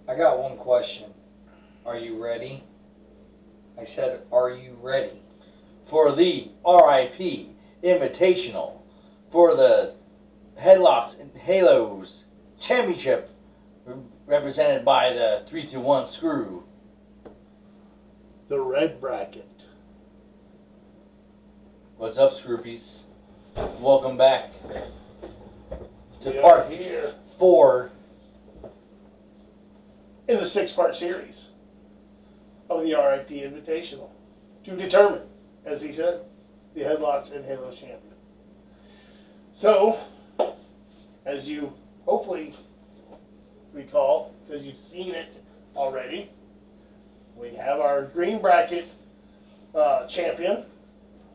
I got one question. Are you ready? I said, are you ready? For the R.I.P. Invitational. For the Headlocks Halos Championship. Represented by the 3-2-1 Screw. The red bracket. What's up, Scroopies? Welcome back to We part are here 4 in the 6-part series of the R.I.P. Invitational to determine, as he said, the Headlocks and Halos Champion. So, as you hopefully recall, because you've seen it already, we have our green bracket champion,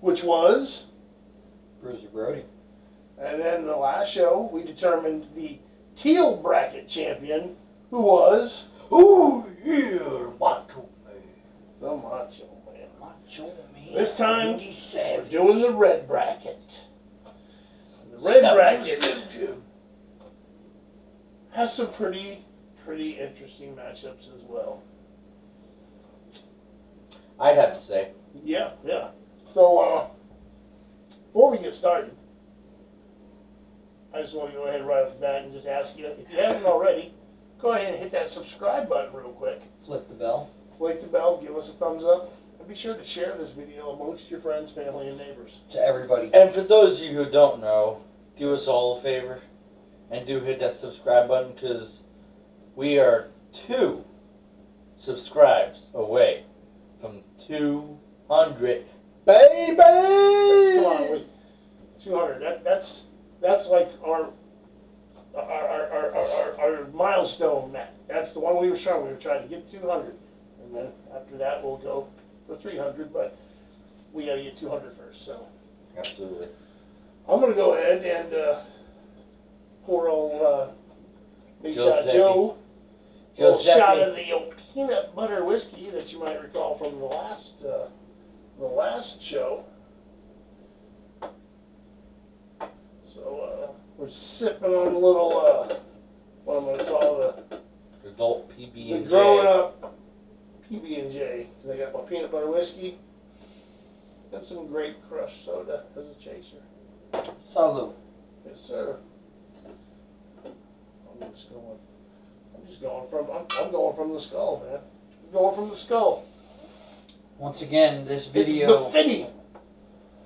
which was Bruiser Brody. And then the last show, we determined the teal bracket champion, who was... Oh, yeah, Macho Man. The Macho Man. Macho Man. This time, Randy Savage. we're doing the red bracket. The red bracket has some pretty interesting matchups as well. I'd have to say. Yeah. So, before we get started, I just want to go ahead right off the bat and just ask you, if you haven't already, go ahead and hit that subscribe button real quick. Flick the bell. Flick the bell, give us a thumbs up, and be sure to share this video amongst your friends, family, and neighbors. To everybody. And for those of you who don't know, do us all a favor and do hit that subscribe button, because we are 2 subscribes away from 200, baby! Come on, wait. 200. That's like our milestone. That's the one we were trying. We were trying to get 200, and then after that we'll go for 300. But we got to get 200 first. So Absolutely. I'm gonna go ahead and pour old Big Shot Giuseppe. Joe a little Giuseppe. shot of the old peanut butter whiskey that you might recall from the last show. So we're sipping on a little what I'm going to call the Adult PB&J. growing up PB&J. I got my peanut butter whiskey and some grape crush soda as a chaser. Salute. Yes, sir. I'm going from the skull, man. I'm going from the skull. Once again, this It's video befitting.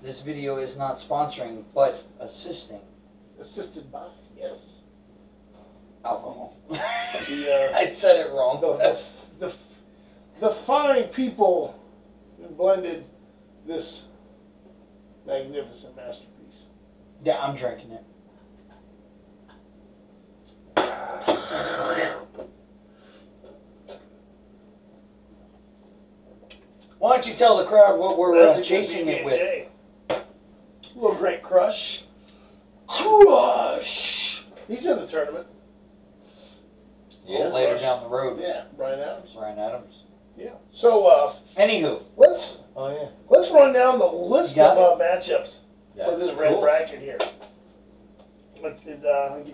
This video is not sponsoring, but assisting Assisted by, yes. alcohol. The, I said it wrong. the fine people who blended this magnificent masterpiece. Yeah, I'm drinking it. Why don't you tell the crowd what we're chasing it with? A little great crush. Crush! He's in the tournament. Yes. Later down the road. Yeah, Brian Adams. Brian Adams. Yeah. So, Anywho. let's run down the list You got of matchups Yeah. for this red Cool. bracket here. Let's get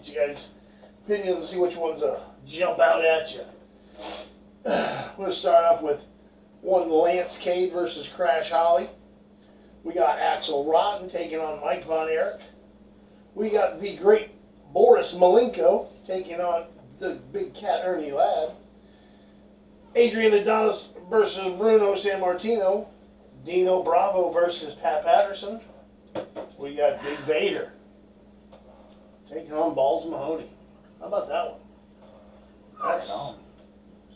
you guys' opinions and see which ones jump out at you. I'm going to start off with one Lance Cade versus Crash Holly. We got Axel Rotten taking on Mike Von Erich. We got the great Boris Malenko taking on the big cat Ernie Ladd. Adrian Adonis versus Bruno Sammartino. Dino Bravo versus Pat Patterson. We got Big Vader taking on Balls Mahoney. How about that one?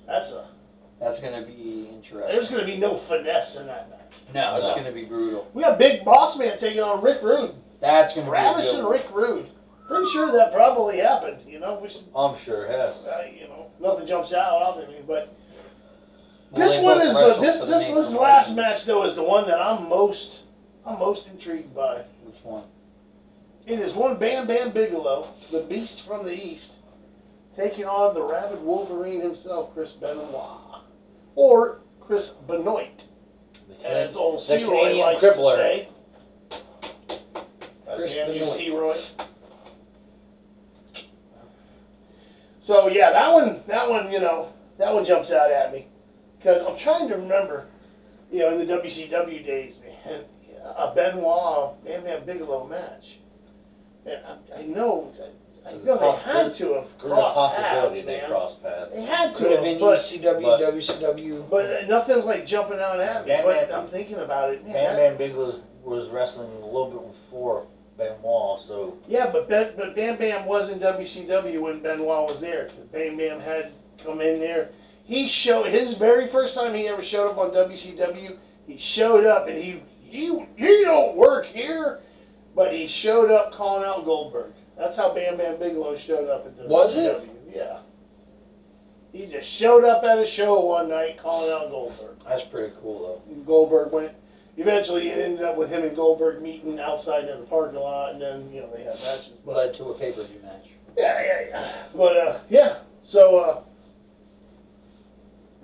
That's going to be interesting. There's going to be no finesse in that match. No, it's No. going to be brutal. We got Big Boss Man taking on Rick Rude. That's going to be a Ravishing good one. Rick Rude. Pretty sure that probably happened. You know, we should, I'm sure it has. nothing jumps out off of me, but Well, this they one both is wrestled this for the this main this last promotions. match though is the one that I'm most intrigued by. Which one? It is one Bam Bam Bigelow, the Beast from the East, taking on the Rabid Wolverine himself, Chris Benoit, or Chris Benoit, as old the C-Roy Canadian likes crippler. to say. Chris Damn you, Benoit. C-Roy. So yeah, that one, That one jumps out at me because I'm trying to remember, in the WCW days, man, a Benoit Bam Bam Bigelow match. And I know they had to have There's a crossed possibility paths, they man. crossed paths. They had to Could have have, been but, ECW, WCW. but nothing's like jumping out at me. Bam But Bam- I'm thinking about it, man. Bam Bam Bigelow was wrestling a little bit before Benoit, so Yeah, but Bam Bam was in WCW when Benoit was there. Bam Bam had come in there. He showed his very first time he ever showed up on WCW. He showed up and he don't work here, but he showed up calling out Goldberg. That's how Bam Bam Bigelow showed up in WCW. Was it? Yeah. He just showed up at a show one night calling out Goldberg. That's pretty cool, though. And Goldberg went. Eventually, it ended up with him and Goldberg meeting outside in the parking lot, and then they had matches. But Led to a pay-per-view match. yeah. But yeah. So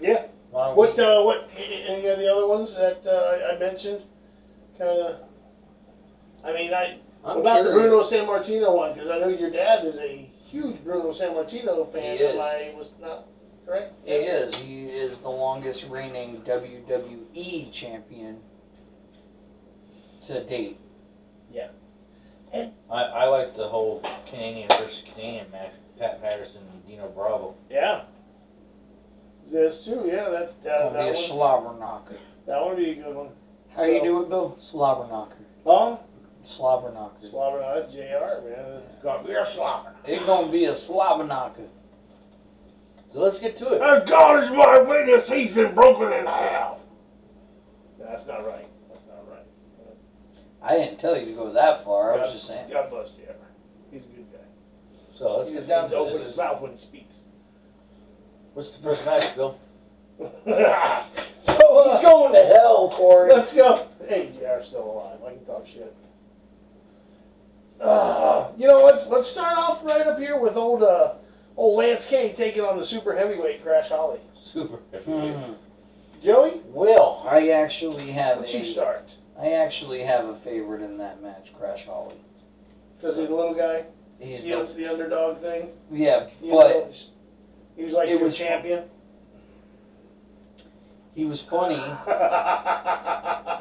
yeah. Why don't What any of the other ones that I mentioned? Kind of. I mean, I'm about the curious. Bruno Sammartino one, because I know your dad is a huge Bruno Sammartino fan. He is. I was not correct. He is. He is the longest reigning WWE champion to date. I like the whole Canadian versus Canadian match with Pat Patterson and Dino Bravo. Yeah. This too. Yeah. Gonna be a slobber knocker. That would be a good one. How you do it, Bill? Slobber knocker. Huh? Slobber knocker. Slobber, that's JR, man. It's gonna be a slobber. It's gonna be a slobber knocker. So let's get to it. And God is my witness, he's been broken in half. That's not right. That's not right. I didn't tell you to go that far. I was just saying. God bless JR. He's a good guy. So let's He get just down needs to to open his this. mouth when he speaks. What's the first match, Bill? So, He's going to hell, Corey. let's go. Hey, JR's still alive. I can talk shit. Let's start off right up here with old Lance Cade taking on the super heavyweight Crash Holly. Super. Joey, Will. I actually have let you start. I actually have a favorite in that match, Crash Holly. Because he's the little guy. He's He owns the underdog thing. yeah, You but know, he was like it your was- champion. he was funny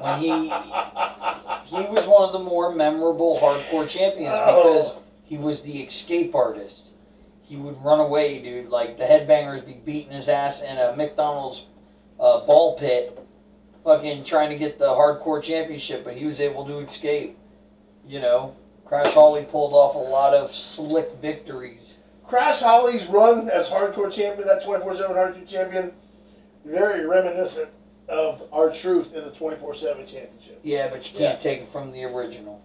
when he was one of the more memorable hardcore champions because he was the escape artist. He would run away, dude. Like the headbangers be beating his ass in a McDonald's ball pit, fucking trying to get the hardcore championship, but he was able to escape. Crash Holly pulled off a lot of slick victories. Crash Holly's run as hardcore champion, that 24/7 hardcore champion, very reminiscent of R-Truth in the 24/7 championship. Yeah, but you can't take it from the original.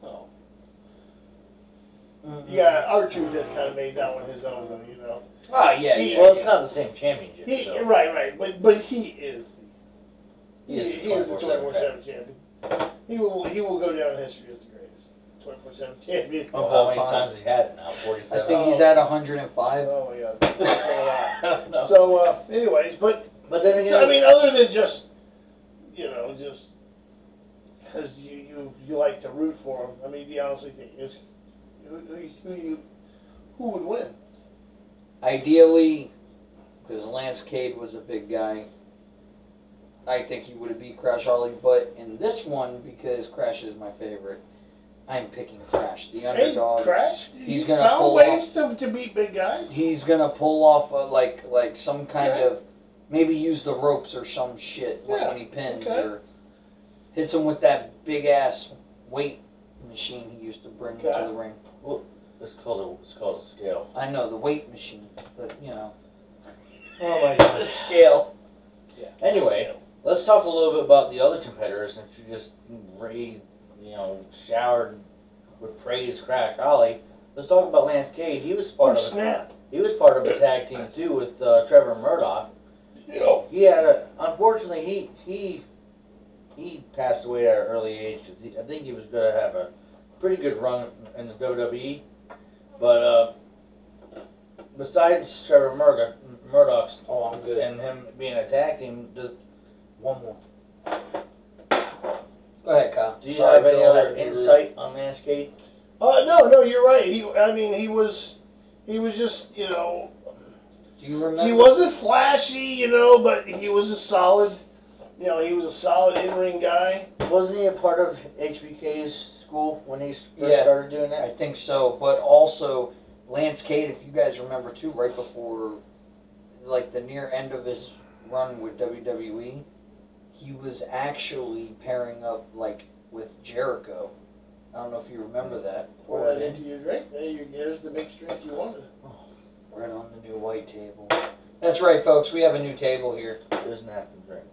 Oh. Yeah, R-Truth has kind of made that one his own, though, Oh, yeah. Well, it's not the same championship. so. Right, but he is He is the he is the 24/7 24/7 champion. He will go down in history as the greatest 24/7 champion. Of How all many time. times has he had it now? I 47. think he's at 105. Oh my God! That's a lot. I don't know. So, anyways, but then again, so, I mean, other than just just because you like to root for him. I mean, you honestly think is who would win? Ideally, because Lance Cade was a big guy, I think he would have beat Crash Holly. But in this one, because Crash is my favorite, I'm picking Crash, the underdog. Hey, Crash, He's you gonna found pull ways to beat big guys. He's gonna pull off like some kind of maybe use the ropes or some shit Yeah, when he pins okay. or hits him with that big ass weight machine he used to bring Okay. to the ring. it's called a scale. I know the weight machine, but Oh my God. the scale. Yeah. Anyway, let's talk a little bit about the other competitors since you just showered with praise Crash Holly. Let's talk about Lance Cade. He was Oh part of snap! he was part of a tag team too with Trevor Murdoch. He had unfortunately he passed away at an early age because I think he was going to have a pretty good run in the WWE. But besides Trevor Murdoch's Oh, I'm good. and him being a tag team, One more. Go ahead, Kyle. do you Sorry, have any Bill, I had other to be rude. insight on Lance Cade? No, you're right. He was just Do you remember? He wasn't flashy, you know, but he was a solid, you know, he was a solid in-ring guy. Wasn't he a part of HBK's school when he first Yeah, started doing that? I think so. But also, Lance Cade, if you guys remember too, right before, like, the near end of his run with WWE, he was actually pairing up, like, with Jericho. I don't know if you remember that. Pour that into your drink. There's the mixed drink you wanted. Right on the new white table. That's right, folks. We have a new table here. There's napkins right.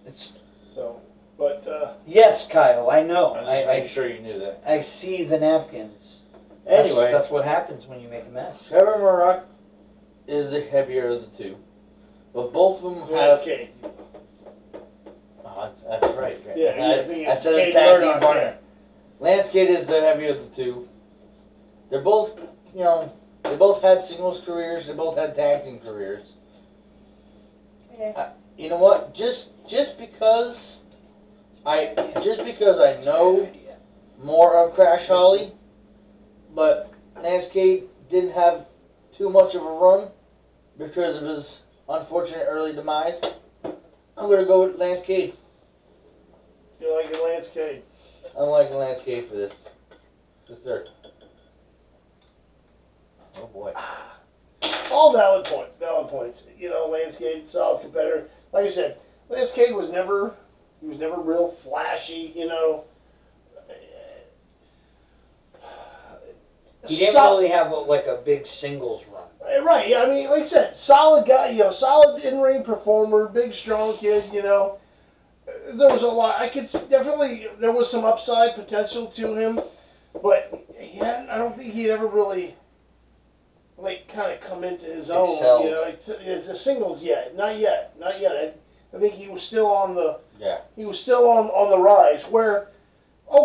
It's So, but yes, Kyle. I know. I'm sure you knew that. I see the napkins. Anyway, that's what happens when you make a mess. Trevor Murdoch is the heavier of the two, but both of them that's have. Cade. That's right. Yeah, I think I it's said it's Cade tag team Murdoch, partner. yeah. Lance Cade is the heavier of the two. They're both, you know, they both had singles careers. They both had tag team careers. You know what? Just because I know more of Crash Holly, but Lance Cade didn't have too much of a run because of his unfortunate early demise. I'm gonna go with Lance Cade. You like it, Lance Cade? I'm liking Lance Cade for this. Yes, sir. Oh boy. All valid points. Valid points. You know, Lance Cade, solid competitor. Like I said, Lance Cade was never real flashy. You know. He didn't really have a big singles run. Right. Yeah. I mean, like I said, solid guy. You know, solid in-ring performer, big, strong kid. You know. There was a lot. There was some upside potential to him, but I don't think he'd ever really, like, kind of come into his own. Excelled. You know, it's a singles yet. Not yet. I think he was still on the. Yeah. He was still on the rise. Where,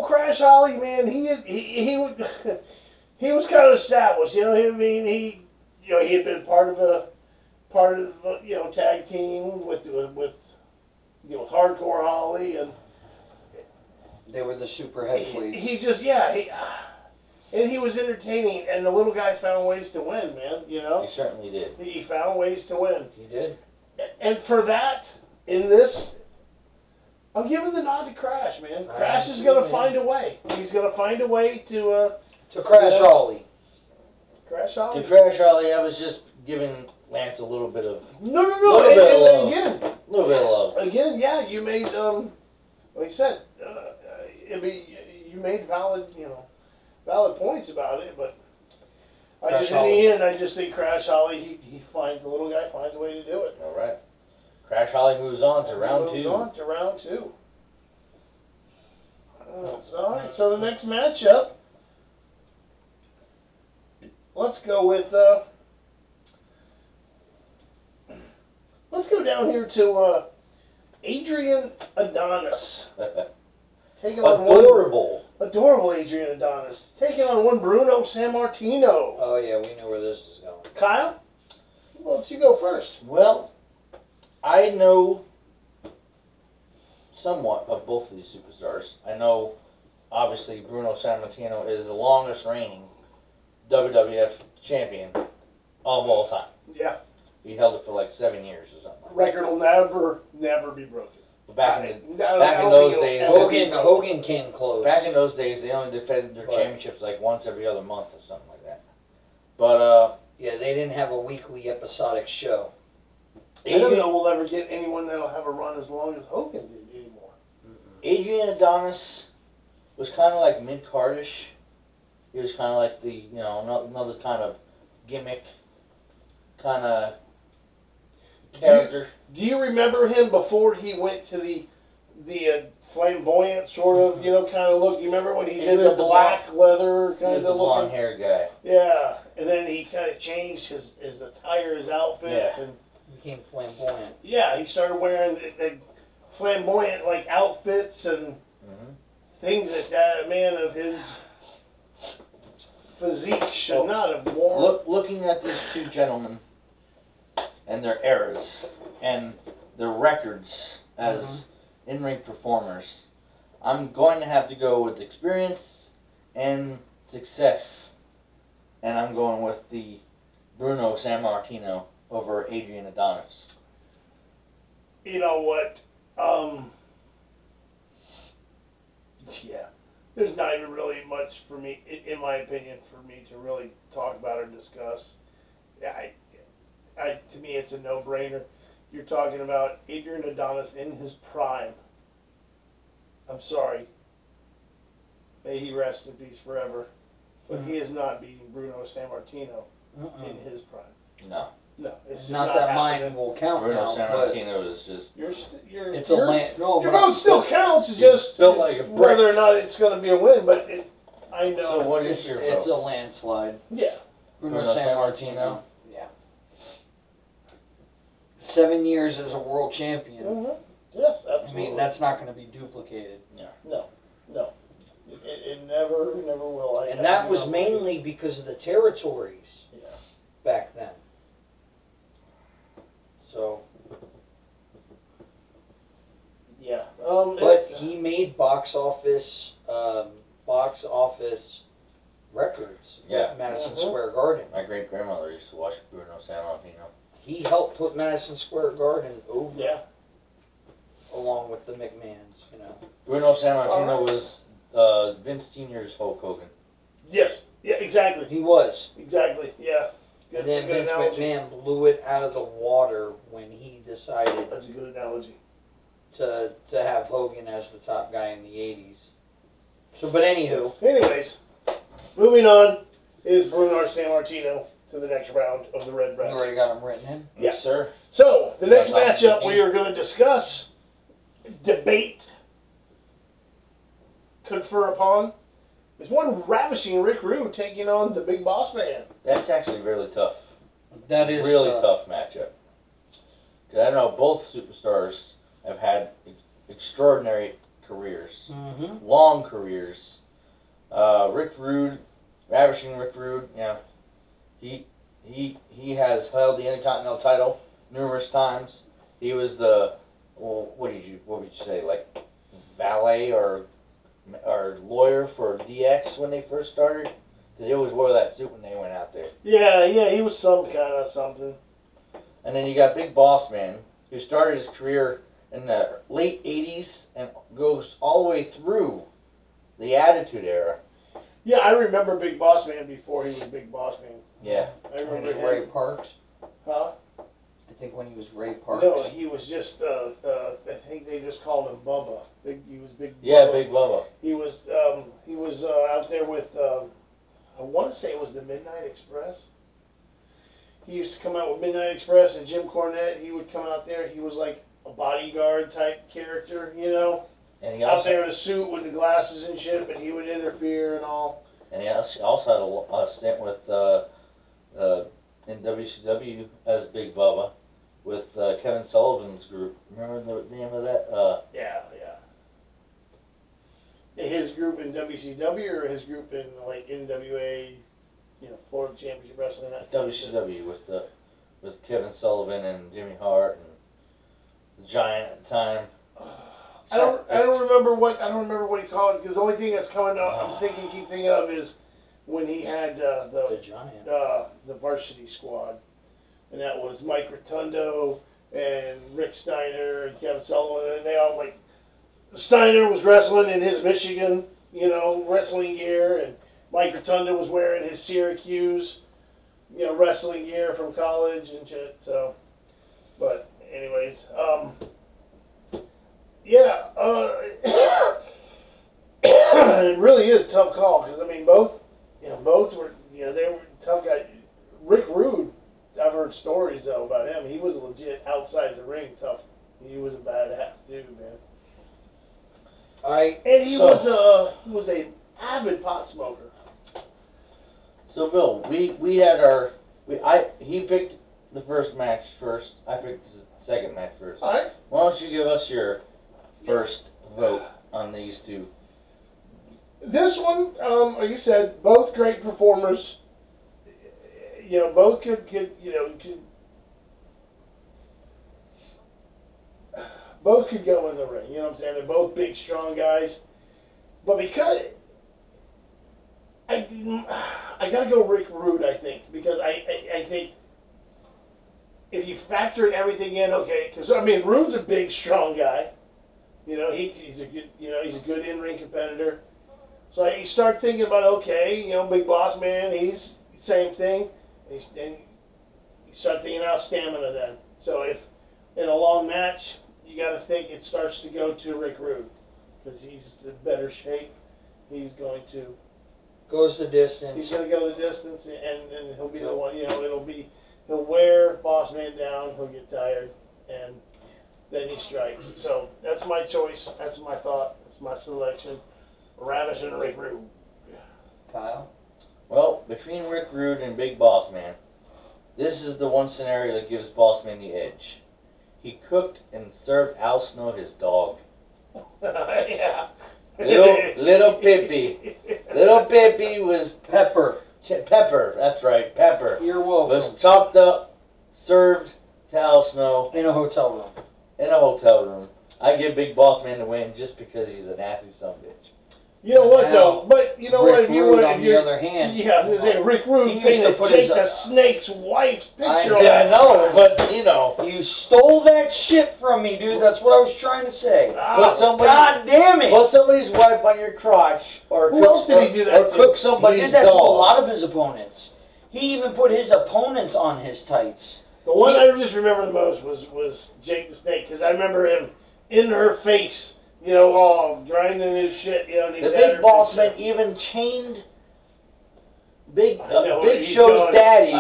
Crash Holly, man, he was kind of established. You know, he had been part of a tag team with Hardcore Holly, and they were the super heavyweights. And he was entertaining, and the little guy found ways to win, man. You know, He certainly did. he found ways to win. He did. And for that, in this, I'm giving the nod to Crash, man. Crash is going to find a way. He's going to find a way to Crash Holly. Crash Holly. To Crash Holly, I was just giving Lance a little bit of. No. Little bit of love. Again. A little bit of love. Again, yeah, you made, like I said, you made valid points about it, but in the end, I just think Crash Holly, the little guy finds a way to do it. All right. Crash Holly moves on to round two. All right, so the next matchup, let's go with, let's go down here to Adrian Adonis. Taking on adorable Adrian Adonis. Taking on one Bruno Sammartino. Oh yeah, we know where this is going. Kyle, why don't you go first? Well, I know somewhat of both of these superstars. I know, obviously, Bruno Sammartino is the longest reigning WWF champion of all time. Yeah. He held it for like 7 years or something. Record will never be broken. Back in those days, Hogan came close. Back in those days, they only defended their championships like once every other month or something like that. But yeah, they didn't have a weekly episodic show. I don't know we'll ever get anyone that'll have a run as long as Hogan did anymore. Adrian Adonis was kind of like mid-cardish. He was kind of like the, another kind of gimmick kind of character. Do you remember him before he went to the flamboyant sort of, kind of look? You remember when he did the black leather kind of look? Blonde hair guy. Yeah, and then he kind of changed his attire, his outfit, and became flamboyant. Yeah, he started wearing the flamboyant like outfits and things that a man of his physique should not have worn. Looking at these two gentlemen and their eras and their records as in-ring performers, I'm going to have to go with experience and success, and I'm going with the Bruno Sammartino over Adrian Adonis? You know what? Yeah. There's not even really much for me, in my opinion, for me to really talk about or discuss. To me, it's a no-brainer. You're talking about Adrian Adonis in his prime. I'm sorry. May he rest in peace forever. But he is not beating Bruno Sammartino in his prime. No. No, it's just not that happening. mine will count Bruno now. Sammartino is just... It's a land. No, your but vote still counts. It's just built like a brick. whether or not it's going to be a win. But I know. So what is it's your a vote? landslide. Yeah. Bruno Bruno Sammartino. Yeah. 7 years as a world champion. Mm-hmm. Yes, absolutely. I mean, that's not going to be duplicated. No. It never will. And that was mainly because of the territories back then. So. Yeah. But he made box office records with Madison Square Garden. My great grandmother used to watch Bruno Sammartino. He helped put Madison Square Garden over. Yeah. Along with the McMahons, you know. Bruno Sammartino was Vince Sr.'s Hulk Hogan. Yes. Yeah. Exactly. He was. Exactly. Yeah. And then Vince McMahon blew it out of the water when he decided. That's a good analogy. To have Hogan as the top guy in the 80s. So, but anywho. Anyways, moving on is Bruno Sammartino to the next round of the Red Bracket. You already got him written in? Yes, sir. So, the next matchup we are going to discuss, debate, confer upon, is one Ravishing Rick Rude taking on the Big Boss Man. That's actually really tough. That is really tough matchup. Because I know both superstars have had extraordinary careers, long careers. Rick Rude, Ravishing Rick Rude, he has held the Intercontinental title numerous times. He was the what would you say, like valet or lawyer for DX when they first started? Because they always wore that suit when they went out there. Yeah, he was some kind of something. And then you got Big Boss Man, who started his career in the late 80s and goes all the way through the Attitude Era. Yeah, I remember Big Boss Man before he was Big Boss Man. Yeah. I remember him. Ray Parks? Huh? I think when he was Ray Parks. No, he was just, I think they just called him Bubba. He was Big Bubba. Yeah, Big Bubba. He was out there with, I want to say it was the Midnight Express. He used to come out with Midnight Express and Jim Cornette. He would come out there. He was like a bodyguard type character, you know. And he also, out there in a suit with the glasses and shit, but he would interfere and all. And he also had a stint with in WCW as Big Bubba with Kevin Sullivan's group. Remember the name of that? Yeah. His group in WCW or his group in like NWA, Florida Championship Wrestling. WCW with Kevin Sullivan and Jimmy Hart and the Giant at the time. I don't remember what he called it, because the only thing that's coming up keep thinking of is when he had the Giant, the Varsity Squad, and that was Mike Rotundo and Rick Steiner and Kevin Sullivan, and they all like Steiner was wrestling in his Michigan, wrestling gear, and Mike Rotundo was wearing his Syracuse, wrestling gear from college and shit. So, but anyways, yeah, it really is a tough call because I mean both were they were tough guys. Rick Rude, I've heard stories though about him. He was legit outside the ring tough. He was a badass dude, man. He was a avid pot smoker. So Bill, we had he picked the first match first. I picked the second match first. All right. Why don't you give us your first vote on these two? This one, like you said, both great performers. Both could both could go in the ring. You know what I'm saying? They're both big, strong guys. But because I gotta go Rick Rude, I think, because I think if you factor everything in, okay, because I mean, Rude's a big, strong guy. You know, he's a good, he's a good in-ring competitor. So you start thinking about, okay, Big Boss Man, he's the same thing. And you start thinking out stamina then. So if in a long match, you got to think it starts to go to Rick Rude because he's in better shape. He's going to goes the distance. He's going to go the distance, and he'll be the one. He'll wear Boss Man down. He'll get tired, and then he strikes. So that's my choice. That's my thought. That's my selection. Ravishing and Rick Rude. Kyle? Well, between Rick Rude and Big Boss Man, this is the one scenario that gives Boss Man the edge. He cooked and served Al Snow his dog. Yeah. Little Pippi. Little Pippi was Pepper. Pepper, that's right, Pepper. You're welcome. Was chopped up, served to Al Snow. In a hotel room. In a hotel room. I give Big Boss Man the win just because he's a nasty son of a bitch. You know what, though? But you know what? Rick Rude, on the other hand. Yeah, I was going to say, Rick Rude He used to painted put Jake his, the Snake's wife's picture on Yeah, I it. know, but You stole that shit from me, dude. That's what I was trying to say. God damn it! Put somebody's wife on your crotch, or Who else did he do that or to? cook somebody's He did that to a dog. lot of his opponents. He even put his opponents on his tights. The one I just remember the most was Jake the Snake, because I remember him in her face, all grinding his shit, and he's The Big Boss Man even chained Big Show's going. daddy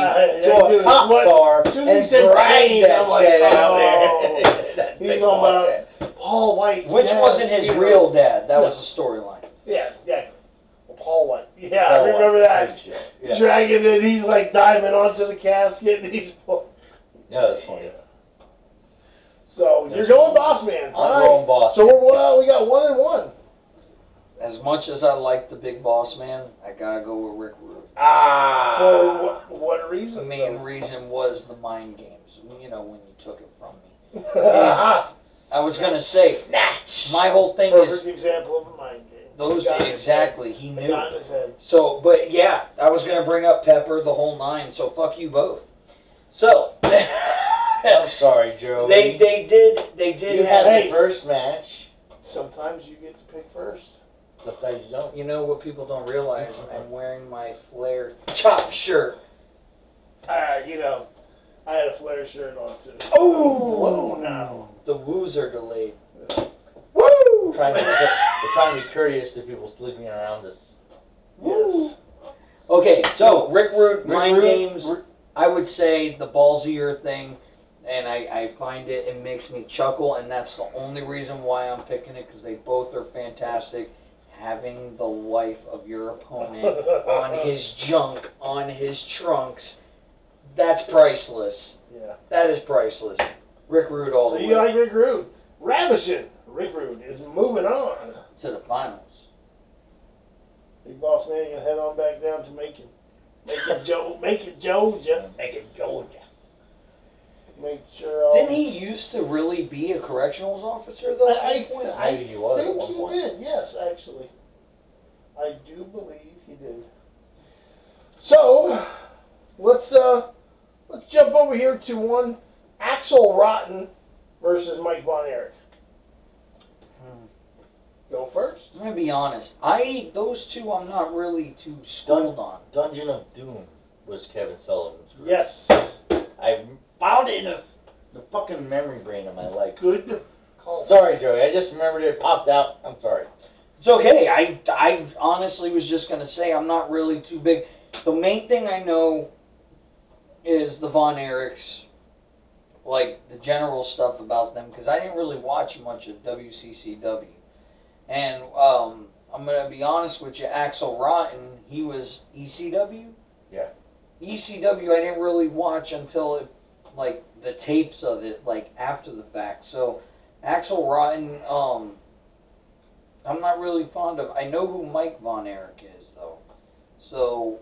to a cop car As soon and as he said dragged chained, that I'm like, shit out there. He's on Paul White's Which dad, wasn't his Steven. real dad. That was the storyline. Yeah, exactly. Well, Paul White. Yeah, I remember that. Yeah. Dragging it, he's like diving onto the casket, and he's... Yeah, that's funny. So, you're going Boss Man. I'm going Boss So, Man. we got 1-1. As much as I like the Big Boss Man, I gotta go with Rick Rude. For what reason? The main reason was the mind games. When you took it from me. I was gonna say, Snatch. my whole thing Perfect is example of a mind game. those Got two it. exactly. He knew. Got in his head. So, but yeah, I was gonna bring up Pepper, the whole nine. So fuck you both. So. I'm sorry, Joe. They did You have. had the first match. Sometimes you get to pick first. Sometimes you don't. You know what people don't realize? I'm wearing my Flair chop shirt. I had a Flair shirt on too. Oh, whoa, now. The woos are delayed. Woo! We're trying to be courteous to people sleeping around us. Yes. Okay, so Rick Rude, Rick mind Rude, games. I would say the ballsier thing, and I find it makes me chuckle, and that's the only reason why I'm picking it, because they both are fantastic. Having the wife of your opponent on his junk, on his trunks, that's priceless. Yeah. That is priceless. Rick Rude all So the you way like Rick Rude. Ravishing. Rick Rude is moving on. to the finals. Big Boss Man, you head on back down to Macon. Georgia. Make it Georgia. Make sure. Didn't he used to really be a correctionals officer though? I Maybe he was at think one he point. did. Yes, actually, I do believe he did. So let's jump over here to one Axel Rotten versus Mike Von Erich. Go first. I'm gonna be honest. Those two I'm not really too schooled on. Dungeon of Doom was Kevin Sullivan's group. Yes. I found it in the fucking memory brain of my life. Good call. Sorry, Joey. I just remembered it popped out. I'm sorry. It's okay. I honestly was just gonna say I'm not really too big. The main thing I know is the Von Erichs, like the general stuff about them, because I didn't really watch much of WCCW. And I'm gonna be honest with you, Axel Rotten, he was ECW. Yeah. ECW, I didn't really watch until like the tapes of it, like after the fact. So Axel Rotten, I'm not really fond of. I know who Mike Von Erich is though, so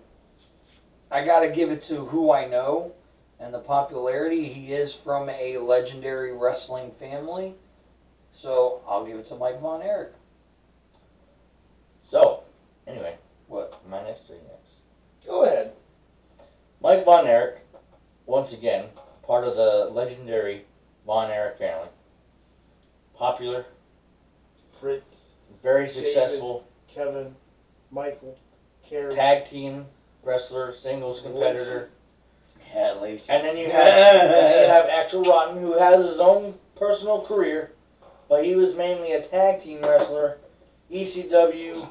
I gotta give it to who I know and the popularity. He is from a legendary wrestling family, so I'll give it to Mike Von Erich. So, anyway. What? Am I next or you next? Go ahead. Mike Von Erich, once again, part of the legendary Von Erich family. Popular, Fritz, very David, successful, Kevin, Michael, Carrie. tag team wrestler, singles competitor. Yeah, Lacey. And then you have Axel Rotten, who has his own personal career, but he was mainly a tag team wrestler. ECW,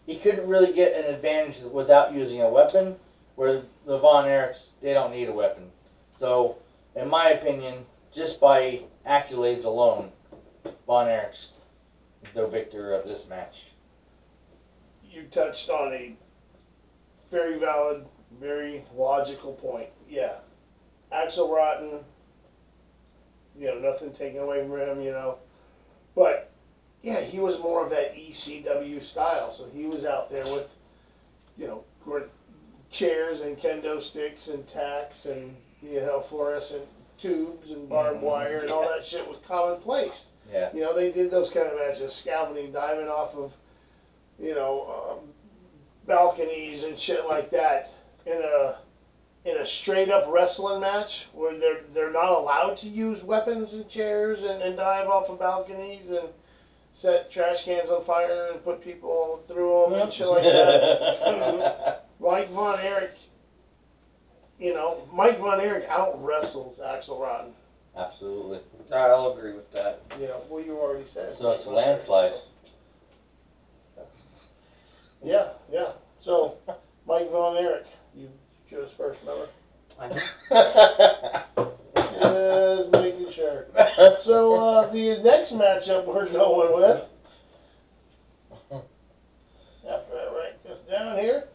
he couldn't really get an advantage without using a weapon, where the Von Erichs, they don't need a weapon. So, in my opinion, just by accolades alone, Von Erichs the victor of this match. You touched on a very valid, very logical point. Yeah. Axel Rotten, nothing taken away from him, But, yeah, he was more of that ECW style. So he was out there with, chairs and kendo sticks and tacks and, fluorescent tubes and barbed wire and all that shit was commonplace. Yeah. They did those kind of matches, scaffolding, diving off of, balconies and shit like that in a straight up wrestling match where they're not allowed to use weapons and chairs and dive off of balconies and set trash cans on fire and put people through them and shit like that. Mike Von Erich, Mike Von Erich out wrestles Axel Rotten. Absolutely. I'll agree with that. Well, you already said. So it's a landslide. Yeah. So, Mike Von Erich, you chose first, remember? I know. Just making sure. So, the next matchup we're going with, after I write this down here,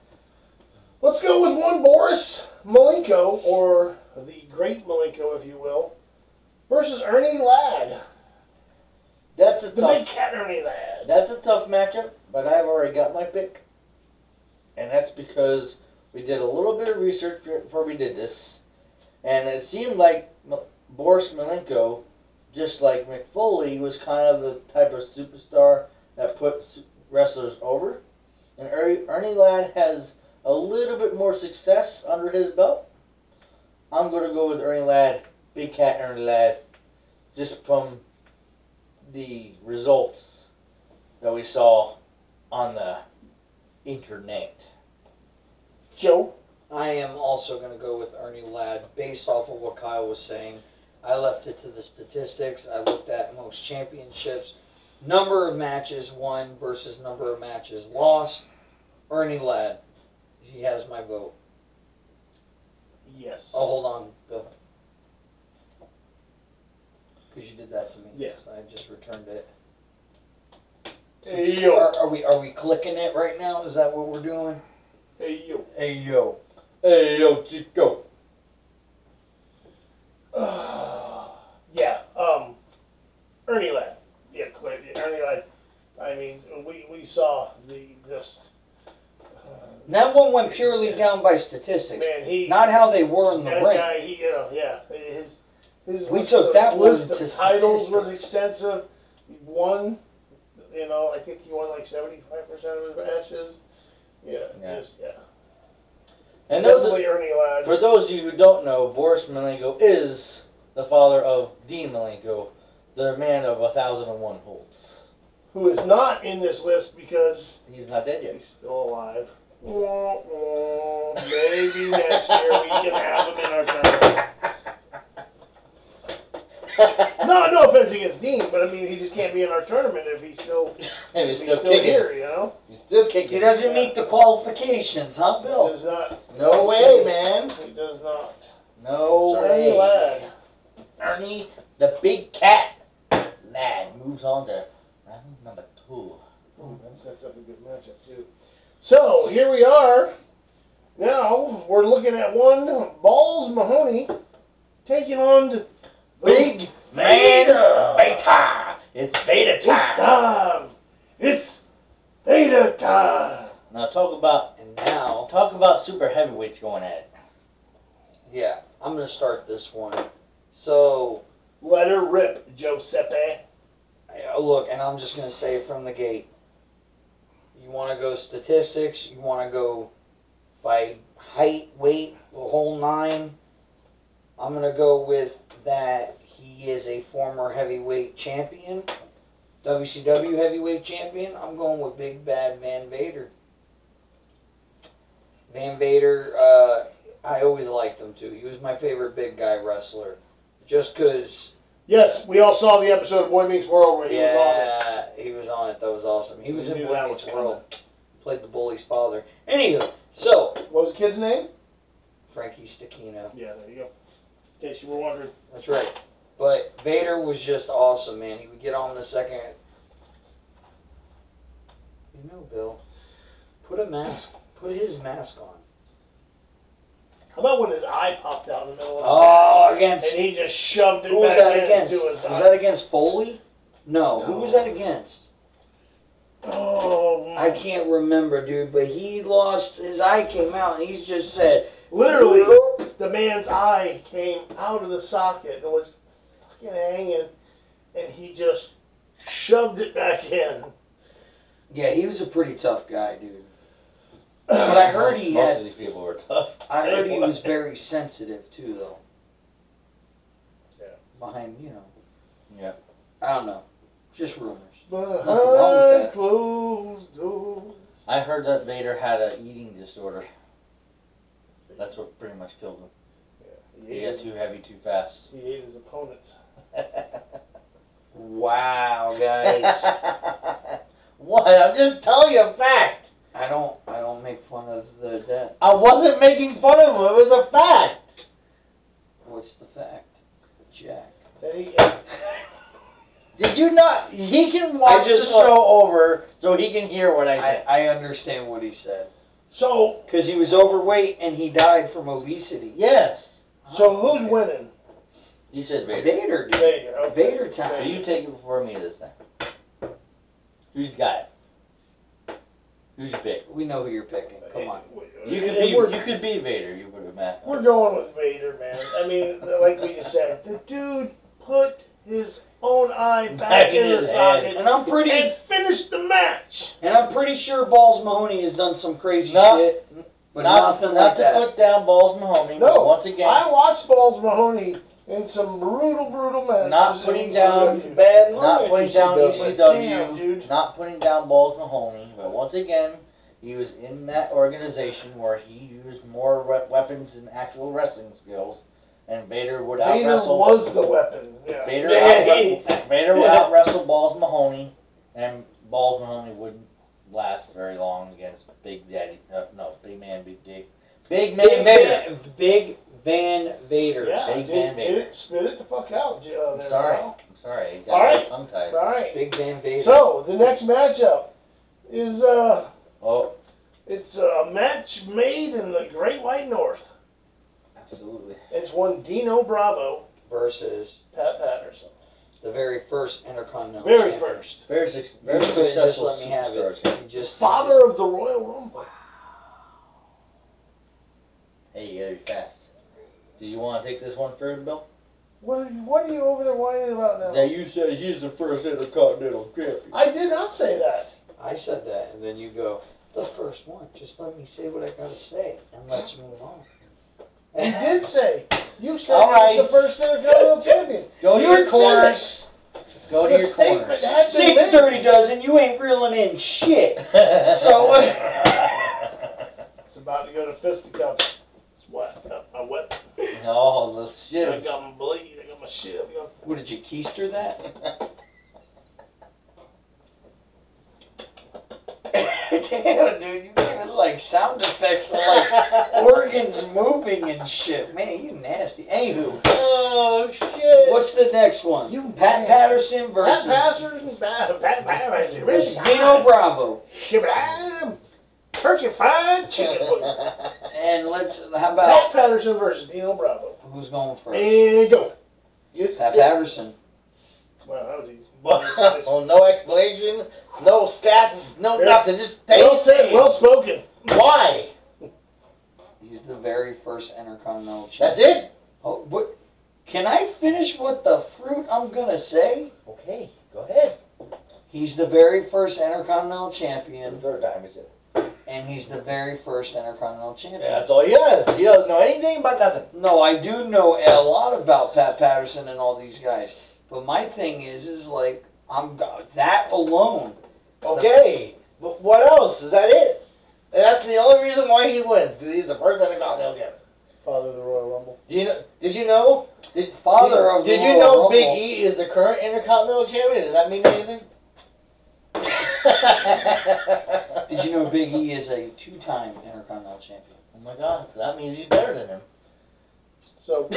let's go with one Boris Malenko, or the Great Malenko, if you will, versus Ernie Ladd. That's a The tough. big cat Ernie Ladd. That's a tough matchup, but I've already got my pick, and that's because we did a little bit of research before we did this, and it seemed like Boris Malenko, just like Mick Foley, was kind of the type of superstar that put wrestlers over, and Ernie Ladd has a little bit more success under his belt. I'm going to go with Ernie Ladd, Big Cat Ernie Ladd, just from the results that we saw on the internet. Joe? I am also going to go with Ernie Ladd based off of what Kyle was saying. I left it to the statistics. I looked at most championships, number of matches won versus number of matches lost. Ernie Ladd. He has my vote. Yes. Oh, hold on, Bill. Because you did that to me. Yeah. So I just returned it. Hey, yo. Are we clicking it right now? Is that what we're doing? Hey, yo. Hey, yo. Hey, yo, Chico. Yeah, Ernie Ladd. Yeah, clear. Ernie Ladd. I mean, we saw this. That one went purely down by statistics. Man, not how they were in the that ring. guy, yeah. His We list took of, that list one of to titles statistics. was extensive. He won. I think he won like 75% of his matches. Yeah. And Definitely Ernie Ladd. for those of you who don't know, Boris Malenko is the father of Dean Malenko, the man of 1,001 holds. Who is not in this list because He's not dead he's yet. still alive. Maybe next year we can have him in our tournament. No offense against Dean, but I mean he just can't be in our tournament if he's still He's he's still kicking. here, He's still kicking. He doesn't meet the qualifications, huh, He Bill? does not. No way, man. He does not. No So way. Ernie Ladd. Ernie, the Big Cat Ladd, moves on to round number 2. That sets up a good matchup too. So here we are. Now we're looking at one Balls Mahoney taking on the Big Vader. Vader. It's Vader time. It's time. It's Vader time. Now talk about super heavyweights going at it. Yeah, I'm going to start this one. So, Let her rip, Giuseppe. look, and I'm just going to say it from the gate. You want to go statistics, you want to go by height, weight, the whole 9. I'm going to go with that he is a former heavyweight champion, WCW heavyweight champion. I'm going with Big Bad Van Vader. Van Vader, I always liked him too. He was my favorite big guy wrestler. Just because... Yes, we all saw the episode of Boy Meets World where he was on it. Yeah, he was on it. That was awesome. He was We in knew Boy that Meets was World. Played the bully's father. Anywho, so... What was the kid's name? Frankie Stachino. Yeah, there you go. In case you were wondering. That's right. But Vader was just awesome, man. He would get on the second... You know, Bill, put his mask on. How about when his eye popped out in the middle of the Oh, match, against... and he just shoved it Who was back that in against? into his Was eye? that against Foley? No. Who was that against? Oh, I can't remember, dude, but he lost, his eye came out, and he's just said... literally, Whoop. the man's eye came out of the socket and was fucking hanging, and he just shoved it back in. Yeah, he was a pretty tough guy, dude. But I heard he Most had... of these people were tough. I heard he was very sensitive, too, though. Yeah. Behind, you know... Yeah. I don't know. Just rumors. Behind Nothing wrong with that. closed doors. I heard that Vader had an eating disorder. That's what pretty much killed him. Yeah, He got too heavy too fast. He ate his opponents. Wow, guys. What? I'm just telling you a fact. I don't make fun of the death. I wasn't making fun of him. It was a fact. What's the fact? Jack. That he Did you not? He can watch the show over so he can hear what I say. I understand what he said. So, Because he was overweight and he died from obesity. Yes. so who's winning? You said Vader. Vader, dude. Vader. Okay. Vader So time. you take it before me this time. Who's got it? Who's your pick? We know who you're picking. Come on. You could And be. we're- You could be Vader. You would have met. We're going with Vader, man. I mean, like we just said, the dude put his own eye back in the his socket head. And I'm pretty and finished the match. sure Balls Mahoney has done some crazy No. shit. But Not nothing like to that. put down Balls Mahoney. No, But once again, I watched Balls Mahoney in some brutal matches. Not putting down ECW. Bad not money, putting down ECW. Damn, dude. ECW. Not putting down Balls Mahoney. But once again, he was in that organization where he used more weapons and actual wrestling skills, and Vader would out Vader wrestle. was the weapon. Yeah. Vader would out wrestle Balls Mahoney, and Balls Mahoney wouldn't last very long against Big Daddy. Big Man, Big Dick. Big Man Vader. Big Van Vader. Yeah, Big dude, Van Vader. spit it the fuck out, I'm there, sorry. pal. I'm sorry. I got All right. tongue tied. All right. Big Van Vader. So the next matchup is Oh, it's a match made in the Great White North. absolutely. It's one Dino Bravo, versus Pat Patterson. the very first Intercontinental Very champion. first. Very You couldn't just successful. let me have it. superstars. He just Father of the Royal Rumble. Hey, you gotta be fast. Do you want to take this one first, Bill? What are you over there whining about now? That you said he's the first Intercontinental champion. I did not say that. I said that, and then you go, the first one. Just let me say what I gotta say, and let's move on. You did say. You said All he was right. the first Intercontinental champion. Go to You your had said corners. Go to The your statement corners. had been See the made. dirty dozen, you ain't reeling in shit. So, It's about to go to fisticuffs. It's what? I got my weapon. No, the I shiv. got my blade. I got my shiv. I got... what did you keister that? Damn, dude, you even like sound effects for like organs moving and shit. Man, you nasty. Anywho, Oh shit! what's the next one? You Pat nasty. Patterson versus Pat Patterson. Dino Bravo. Shibam. Turkey fried chicken. And let's, how Pat about, Patterson versus Dino Bravo. who's going first? And go. You Pat said- Patterson. Wow, that was easy. Well, no explanation, no stats, no Yeah. nothing. Just take Well said, well spoken. Why? He's the very first Intercontinental That's champion. it? Oh, what? Can I finish what the fruit I'm gonna say? Okay, go ahead. He's the very first Intercontinental The champion, third time is it? and he's the very first Intercontinental Champion. Yeah, that's all he has. He doesn't know anything about nothing. No, I do know a lot about Pat Patterson and all these guys. But my thing is like, that alone. Okay, but what else? Is that it? And that's the only reason why he wins, because he's the first Intercontinental Champion. Father of the Royal Rumble. Did you know? Did you know Big E is the current Intercontinental Champion? Does that mean anything? Did you know Big E is a 2-time Intercontinental Champion? Oh my God! So that means he's better than him. So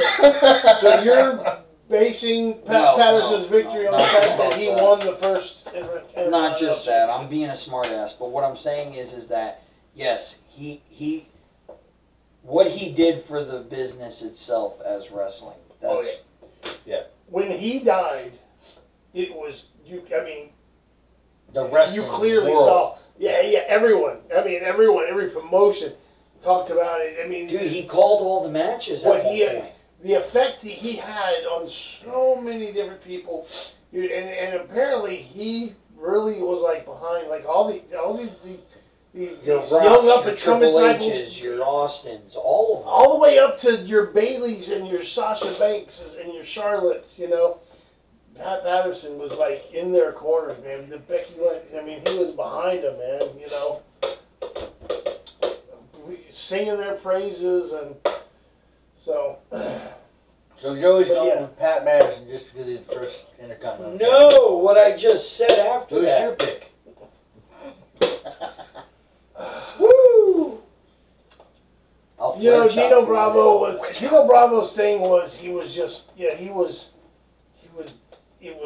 you're basing Patterson's victory on the fact that he won the first Intercontinental. Not just that. I'm being a smartass, but what I'm saying is that yes, he what he did for the business itself as wrestling. That's yeah. When he died, it was The wrestling you clearly world. saw. Yeah, everyone. Every promotion talked about it. I mean, dude, he called all the matches at one point. The effect he had on so many different people, dude, and apparently he really was like behind like all these Your young Rocks, up your and coming Triple type H's, your Austins, all of them. all the way up to your Baileys and your Sasha Banks and your Charlottes, you know. Pat Patterson was like in their corners, man. The Becky Lynch, I mean, he was behind them, man, you know. Singing their praises, and so. So Joey's going yeah. with Pat Patterson just because he's the first Intercontinental. No, what I just said after Who's that. your pick? Woo! You know, Dino Bravo's thing was he was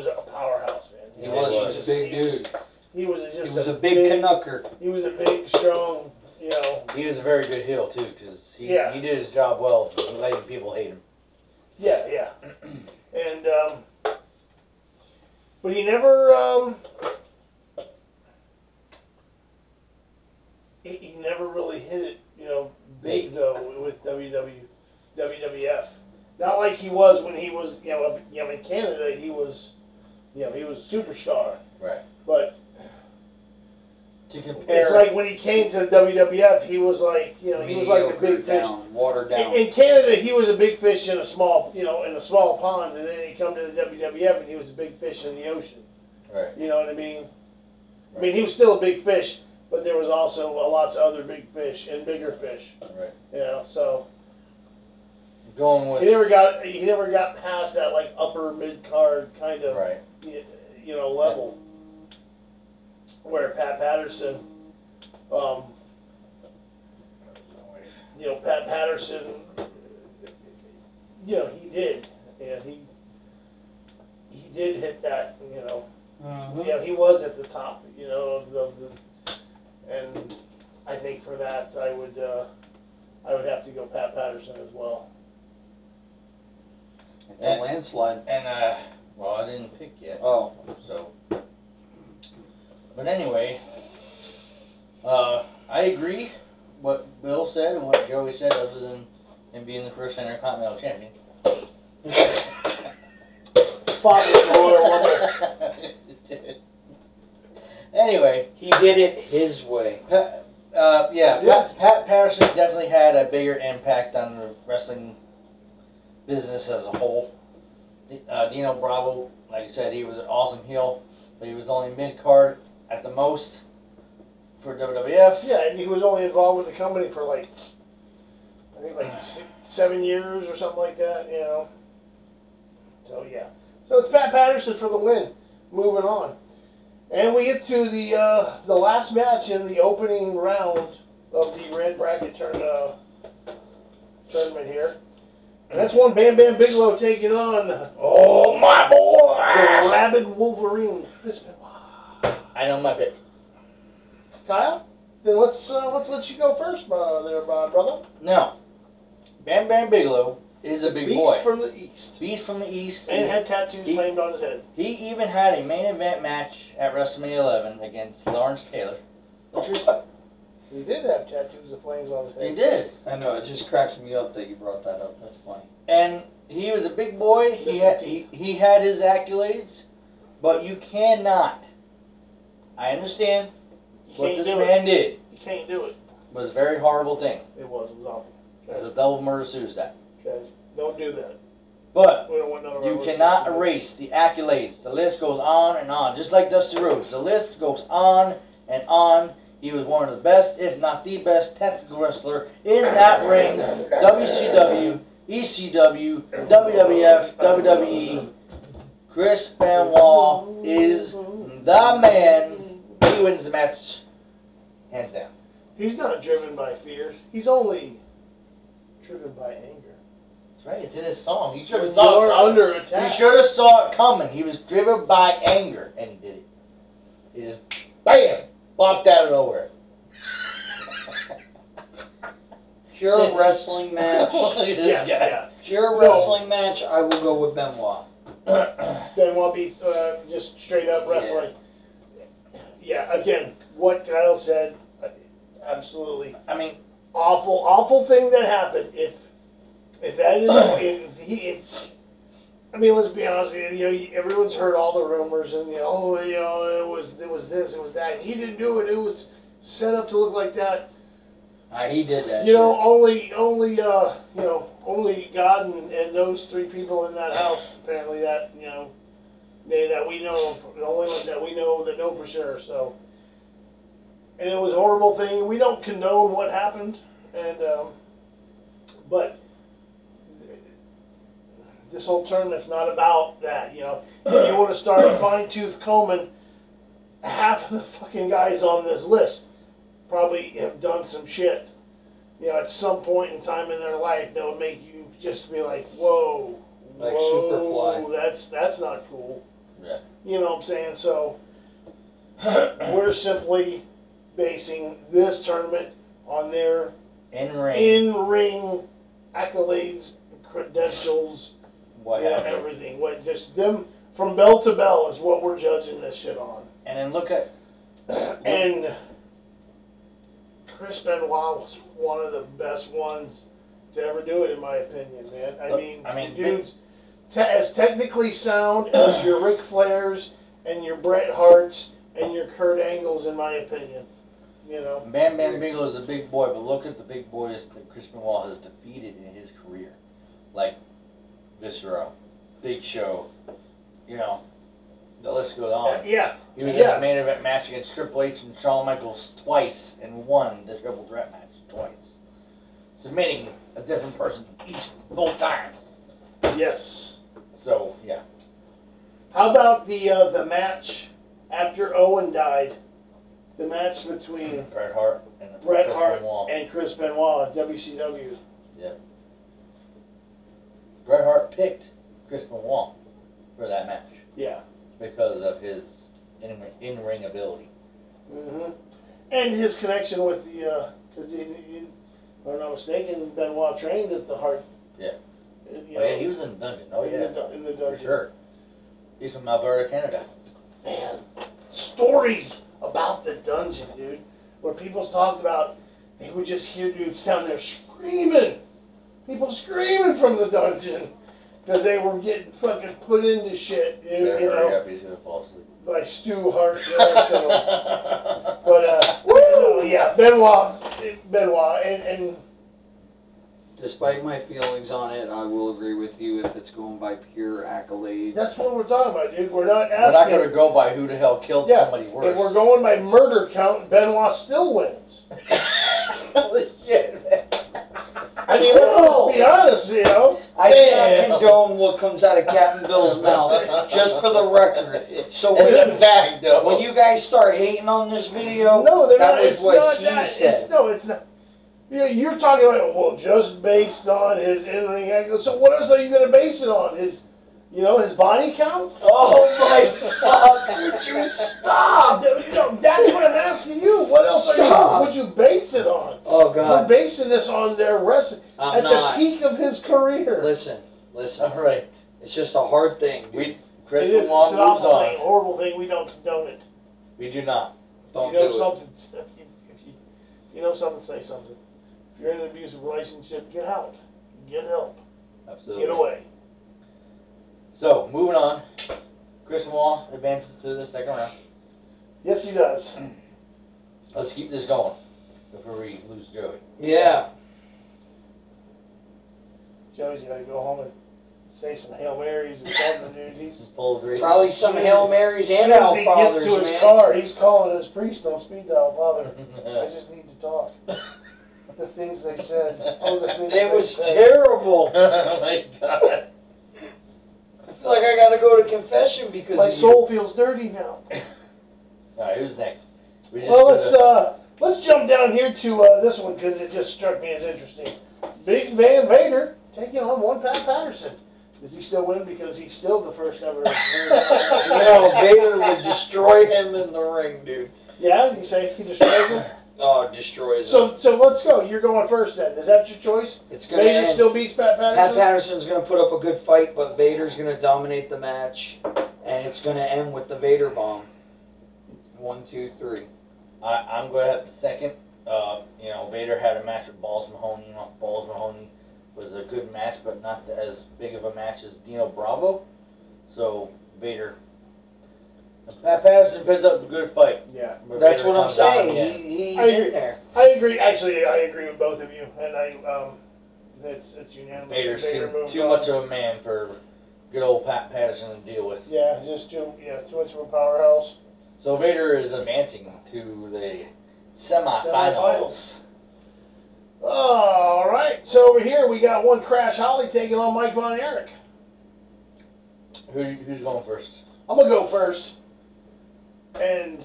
a powerhouse, man. He was a big dude. He was a big Canucker. He was a big, strong, you know. He was a very good heel too, because he did his job well, letting people hate him. Yeah. And but he never he never really hit it, you know, big though with WWF. Not like he was when he was, you know, in Canada. He was, you know, he was a superstar. Right. But to compare, it's like when he came to WWF, he was like, you know, he was like the big fish. Watered down. In Canada, he was a big fish in a small, you know, in a small pond, and then he come to the WWF, and he was a big fish in the ocean. Right. You know what I mean? Right. I mean, he was still a big fish, but there was also lots of other big fish and bigger fish. Right. You know, so. Going with he never got past that like upper mid card kind of you know level where Pat Patterson, you know, Pat Patterson, you know, he did, and he did hit that, you know, you know, he was at the top, you know, of the and I think for that I would have to go Pat Patterson as well. It's a landslide. And, well, I didn't pick yet. Oh. So. But anyway, I agree what Bill said and what Joey said, other than him being the first Intercontinental Champion. Father of the Royal Rumble. Anyway. He did it his way. Pat Patterson definitely had a bigger impact on the wrestling business as a whole. Dino Bravo, like I said, he was an awesome heel, but he was only mid-card at the most for WWF. Yeah, and he was only involved with the company for like, I think like 7 years or something like that, you know. So yeah. So it's Pat Patterson for the win. Moving on. And we get to the last match in the opening round of the red bracket tournament here. And that's one Bam Bam Bigelow taking on, oh my boy, the rabid Wolverine, Chris Benoit. I know my pick. Kyle, then let's let you go first, brother. No, Bam Bam Bigelow is a big boy. Beast from the East. Beast from the East. And had tattoos framed on his head. He even had a main event match at WrestleMania 11 against Lawrence Taylor. He did have tattoos of flames on his head. He did. I know, it just cracks me up that you brought that up. That's funny. And he was a big boy. He had his accolades, but you cannot. I understand what this man did. You can't do it. It was a very horrible thing. It was awful. It was a double murder-suicide. Tragic. Don't do that. But We don't want none of our you listeners cannot to do it. erase the accolades. The list goes on and on, just like Dusty Rhodes. The list goes on and on. He was one of the best, if not the best, technical wrestler in that ring. WCW, ECW, WWF, WWE. Chris Benoit is the man. He wins the match, hands down. He's not driven by fear. He's only driven by anger. That's right. It's in his song. You should have When saw you're it coming. under attack. You should have saw it coming. He was driven by anger, and he did it. He just bam, popped out of nowhere. Pure wrestling match. Look at this guy. Yeah. Pure wrestling match. I will go with Benoit. Benoit beats just straight up wrestling. Yeah, again, what Kyle said, absolutely. I mean, Awful thing that happened. If that is, I mean, let's be honest with you. You know, everyone's heard all the rumors, and it was this, it was that. He didn't do it. It was set up to look like that. He did that. You know, only God and those three people in that house apparently that that we know, the only ones that we know that know for sure. So, and it was a horrible thing. We don't condone what happened, and but this whole tournament's not about that. You know, if you want to start fine-tooth combing, half of the fucking guys on this list probably have done some shit, you know, at some point in time in their life that would make you just be like, whoa, Like whoa, Superfly. that's not cool. yeah. You know what I'm saying? So we're simply basing this tournament on their In-ring. in-ring accolades, credentials, What happened? everything. What just them from bell to bell is what we're judging this shit on. And then look at... And Chris Benoit was one of the best ones to ever do it, in my opinion, man. I mean, the dude's as technically sound as your Ric Flairs and your Bret Harts and your Kurt Angles, in my opinion. You know, Bam Bam Bigelow is a big boy, but look at the big boys that Chris Benoit has defeated in his career. Like Viscera, Big Show, you know, the list goes on. yeah. He was in a main event match against Triple H and Shawn Michaels twice and won the triple threat match twice. Submitting a different person both times. Yes. So, yeah. How about the match after Owen died? The match between Bret Hart and Chris Benoit, WCW. Yeah. Bret Hart picked Chris Benoit for that match Yeah. because of his in-ring ability. Mm-hmm. And his connection with the, because if I'm not mistaken, Benoit trained at the Hart. Yeah. You Oh yeah, he was in the dungeon. Oh yeah, in the dungeon. for sure. He's from Alberta, Canada. Man, stories about the dungeon, dude, where people's talked about, they would just hear dudes down there screaming, people screaming from the dungeon, because they were getting fucking put into shit, you know, Happy he's gonna fall asleep. by Stu Hart and the rest of them. But, yeah, Benoit, and Despite my feelings on it, I will agree with you if it's going by pure accolades. that's what we're talking about, dude. We're not We're not asking. gonna go by who the hell killed somebody worse. If we're going by murder count, Benoit still wins. Holy shit, man. I mean, let's be honest, you know. I cannot condone what comes out of Captain Bill's mouth, just for the record. So In fact, though, when you guys start hating on this video, No, they're that not. was It's what not he that. said. It's not. You're talking about, well, just based on his in-ring act. So what else are you going to base it on? His body count? Oh my fuck, would you stop? That's what I'm asking you. What else would you base it on? Oh We're God. basing this on their wrestling I'm at not. the peak of his career. Listen. all right. It's just a hard thing. Chris It is. It's Benoit an moves awful thing, on. horrible thing. We don't condone it. We do not. Don't you know do it. something. If you know something, say something. If you're in an abusive relationship, get out. Get help. Absolutely. Get away. So, moving on. Chris Benoit advances to the second round. Yes, he does. Let's keep this going. before we lose Joey. Yeah. Joey's got to go home and say some Hail Marys or something, dude. He's Full of grace. Probably some Hail Marys as and soon as Our he Fathers, gets to his man. car, he's calling his priest on speed dial. Father, I just need to talk. The things they said. Oh, the things It they was said. terrible. Oh my God. I feel like I gotta go to confession because My of soul feels dirty now. Alright, who's next? We just Well, gotta- let's jump down here to this one because it just struck me as interesting. Big Van Vader taking on one Pat Patterson. Does he still win because he's still the first ever? No, Vader would destroy him in the ring, dude. Yeah, you say he destroys him. Oh, destroys him. So let's go. You're going first then. Is that your choice? It's gonna Vader end. still beats Pat Pat Patterson. Patterson's gonna put up a good fight, but Vader's gonna dominate the match, and it's gonna end with the Vader bomb. 1, 2, 3. I'm going to have the second. Vader had a match with Balls Mahoney. Balls Mahoney was a good match, but not as big of a match as Dino Bravo. So, Vader. Pat Patterson picks up a good fight. Yeah, But That's Vader what I'm comes down saying. again. He's I in agree. there. I agree. Actually, I agree with both of you, and it's unanimous. Vader's Vader moved too on. much of a man for good old Pat Patterson to deal with. Yeah, just too much of a powerhouse. So Vader is advancing to the semifinals. Semifinals. All right. So over here we got one Crash Holly taking on Mike Von Erich. Who's going first? I'm gonna go first, and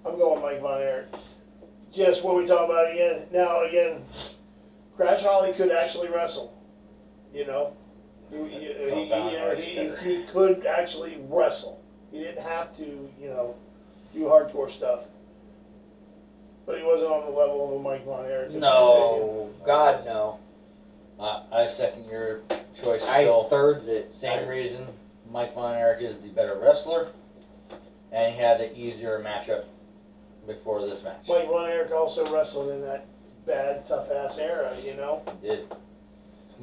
I'm going Mike Von Erich. Just what we talk about again. Now again, Crash Holly could actually wrestle. You know, he could actually wrestle. He didn't have to, do hardcore stuff. But he wasn't on the level of a Mike Von Erich. No, God no. I second your choice. I Still. third it. Same reason. Mike Von Erich is the better wrestler, and he had the easier matchup before this match. Mike Von Erich also wrestled in that bad, tough ass era, He did.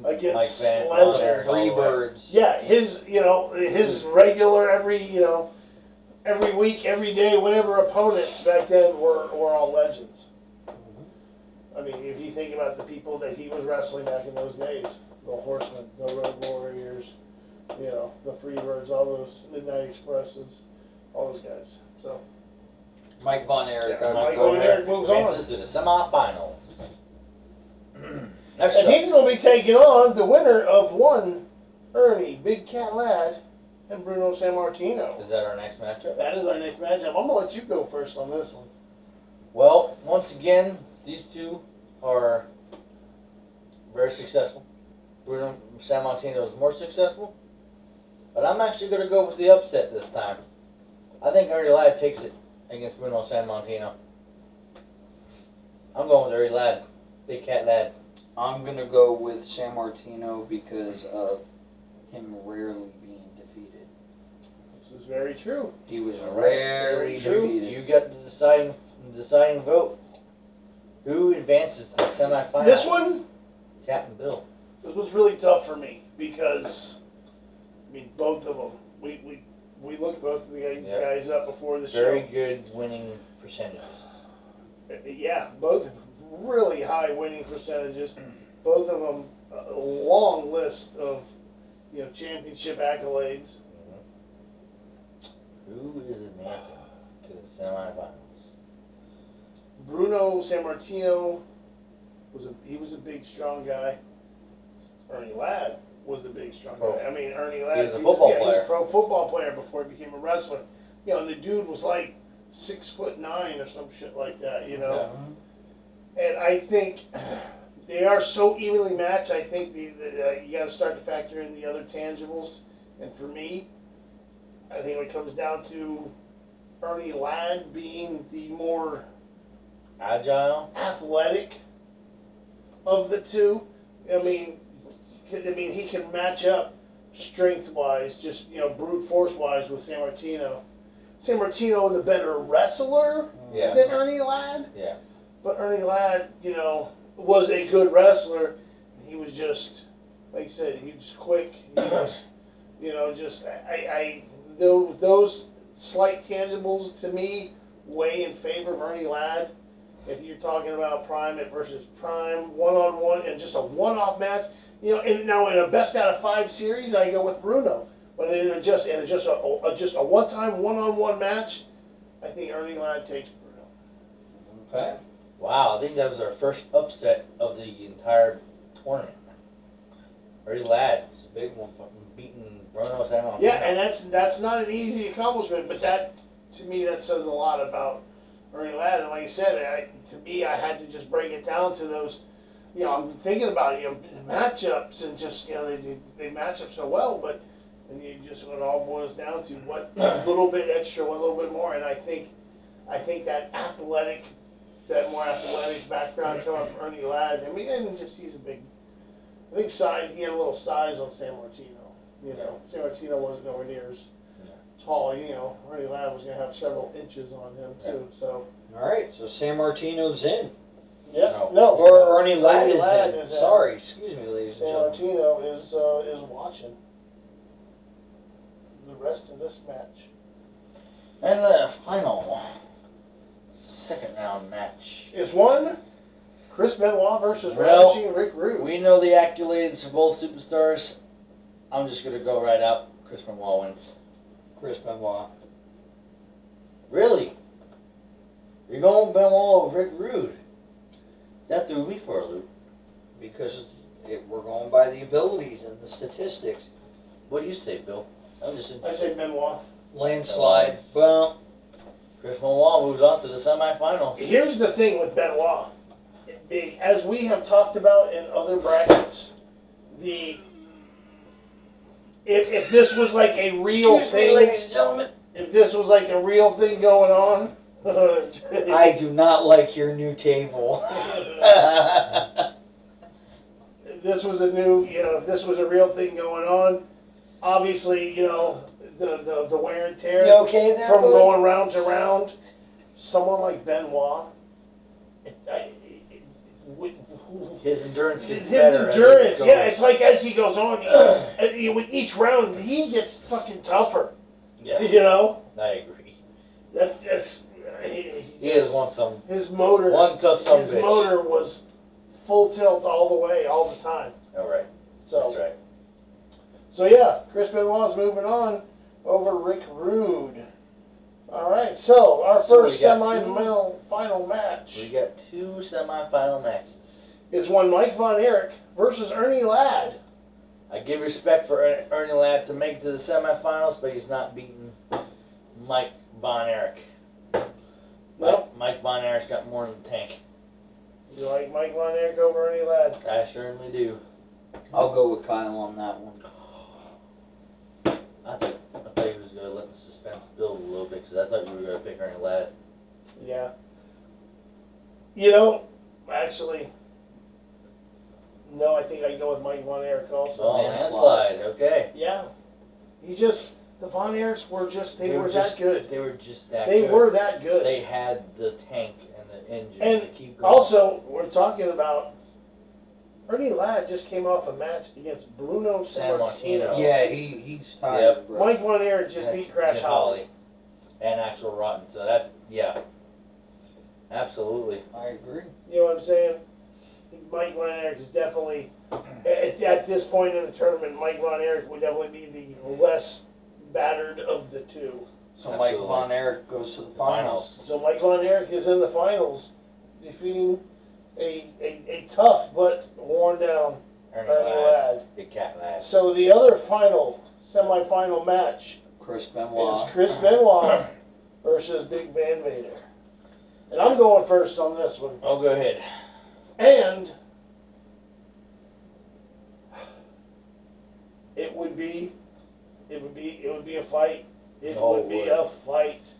against Mike Von legends. Erich all the way. Freebirds. Yeah, his regular every week, every day, whatever opponents back then were all legends. I mean, if you think about the people that he was wrestling back in those days, the Horsemen, the Road Warriors, the Freebirds, all those Midnight Expresses, all those guys. So Mike Von Erich. Yeah, I'd Mike go Von there. Erich moves on. Advances to the semifinals. Next And up. he's going to be taking on the winner of one Ernie, Big Cat Lad, and Bruno Sammartino. Is that our next matchup? That is our next matchup. I'm going to let you go first on this one. Well, once again, these two are very successful. Bruno Sammartino is more successful. But I'm actually going to go with the upset this time. I think Ernie Ladd takes it against Bruno Sammartino. I'm going with Ernie Ladd. Big Cat Lad. I'm gonna go with Sammartino because of him rarely being defeated. This is very true. He was All right. rarely True. defeated. You got the deciding vote. Who advances to the semifinals? This one, Captain Bill. this was really tough for me because, both of them. We looked both of these guys up before the Very show. good winning percentages. Yeah, both really high winning percentages. Both of them a long list of championship accolades. Who is advancing to the semifinals? Bruno Sammartino was a big strong guy. Ernie Ladd was a big strong guy. Ernie Ladd. He was a football He was player. a pro football player before he became a wrestler. And the dude was like 6'9" or some shit like that. Yeah. And I think they are so evenly matched. I think you got to start to factor in the other tangibles. And for me, I think it comes down to Ernie Ladd being the more Agile. athletic of the two. He can match up strength-wise, just brute force-wise with Sammartino. Sammartino the better wrestler than Ernie Ladd. Yeah. But Ernie Ladd, was a good wrestler. He was just, like I said, he was quick. He was, those slight tangibles to me weigh in favor of Ernie Ladd. If you're talking about Prime versus Prime, one-on-one, and just a one-off match, you know, and now in a best out of 5 series, I go with Bruno. But in a just a one-time, one-on-one match, I think Ernie Ladd takes Bruno. Okay. Wow, I think that was our first upset of the entire tournament. Ernie Ladd It's a big one. fucking beating Bruno Sammartino. Yeah, and that's not an easy accomplishment, but that, to me, that says a lot about Ernie Ladd. And like I said, to me, I had to just break it down to those, you know, I'm thinking about it, you know, matchups, and just, you know, they match up so well, but and you just, it all boils down to what little bit extra, what little bit more. And I think that more athletic background coming from Ernie Ladd, I mean, and just he's a big, I think he had a little size on Sammartino. You know, Sammartino wasn't nowhere near as tall. You know, Ernie Ladd was going to have several inches on him too. So. All right, so Sammartino's in. Yeah. No. Or Ernie Ladd Ernie is Ladd in. is Sorry, excuse me, ladies and gentlemen. Sammartino is watching the rest of this match. And the final second round match Is one Chris Benoit versus Well, Ravishing Rick Rude. We know the accolades for both superstars. I'm just gonna go right out. Chris Benoit wins. Chris Benoit. Really? You're going Benoit with Rick Rude? That threw me for a loop. Because we're going by the abilities and the statistics. What do you say, Bill? I'm just I interested. say Benoit. Landslide. Well, Chris Benoit moves on to the semifinals. Here's the thing with Benoit. As we have talked about in other brackets, if this was like a real excuse thing, me, ladies and gentlemen. if this was like a real thing going on, I do not like your new table. if this was if this was a real thing going on, obviously, you know, the wear and tear You okay there, from buddy? going round to round, someone like Benoit, His endurance gets his better. endurance, as it yeah, goes. it's like as he goes on, with each round, he gets fucking tougher. Yeah, You know, I agree. that's He has won some. his motor. One tough son of a His bitch. motor was full tilt all the way, all the time. All right, So, that's right. So yeah, Chris Benoit's moving on over Rick Rude. All right, so our So first we got semi-final match We got 2 semifinal matches. is one Mike Von Erich versus Ernie Ladd. I give respect for Ernie Ladd to make it to the semifinals, but he's not beating Mike Von Erich. No, Mike Von Erich's got more in the tank. you like Mike Von Erich over Ernie Ladd? I certainly do. I'll go with Kyle on that one. I thought you was going to let the suspense build a little bit, because I thought you were going to pick Ernie Ladd. Yeah. You know, actually, no, I think I'd go with Mike Von Erich also. Oh, Landslide. landslide. Okay. Yeah. The Von Erichs were they were just that good. They were just that They good. were that good. They had the tank and the engine And to keep going. Also, we're talking about Ernie Ladd just came off a match against Bruno Sammartino. Sammartino. Yeah, he's tired, Yep. bro. Mike Von Erich just beat Crash Holly. And Axel Rotten. So that, yeah. Absolutely. I agree. You know what I'm saying? I think Mike Von Erich is definitely, at this point in the tournament, Mike Von Erich would definitely be the less battered of the two. So Mike Absolutely. Von Erich goes to the finals. So Mike Von Erich is in the finals, defeating a tough but worn down Ernie Ernie Ladd. Ladd. Big cat Ladd. So the other semi-final match Chris is Benoit. Chris Benoit versus Big Van Vader. And I'm going first on this one. Oh, go ahead. And it would be a fight. It Oh, would be would. a fight.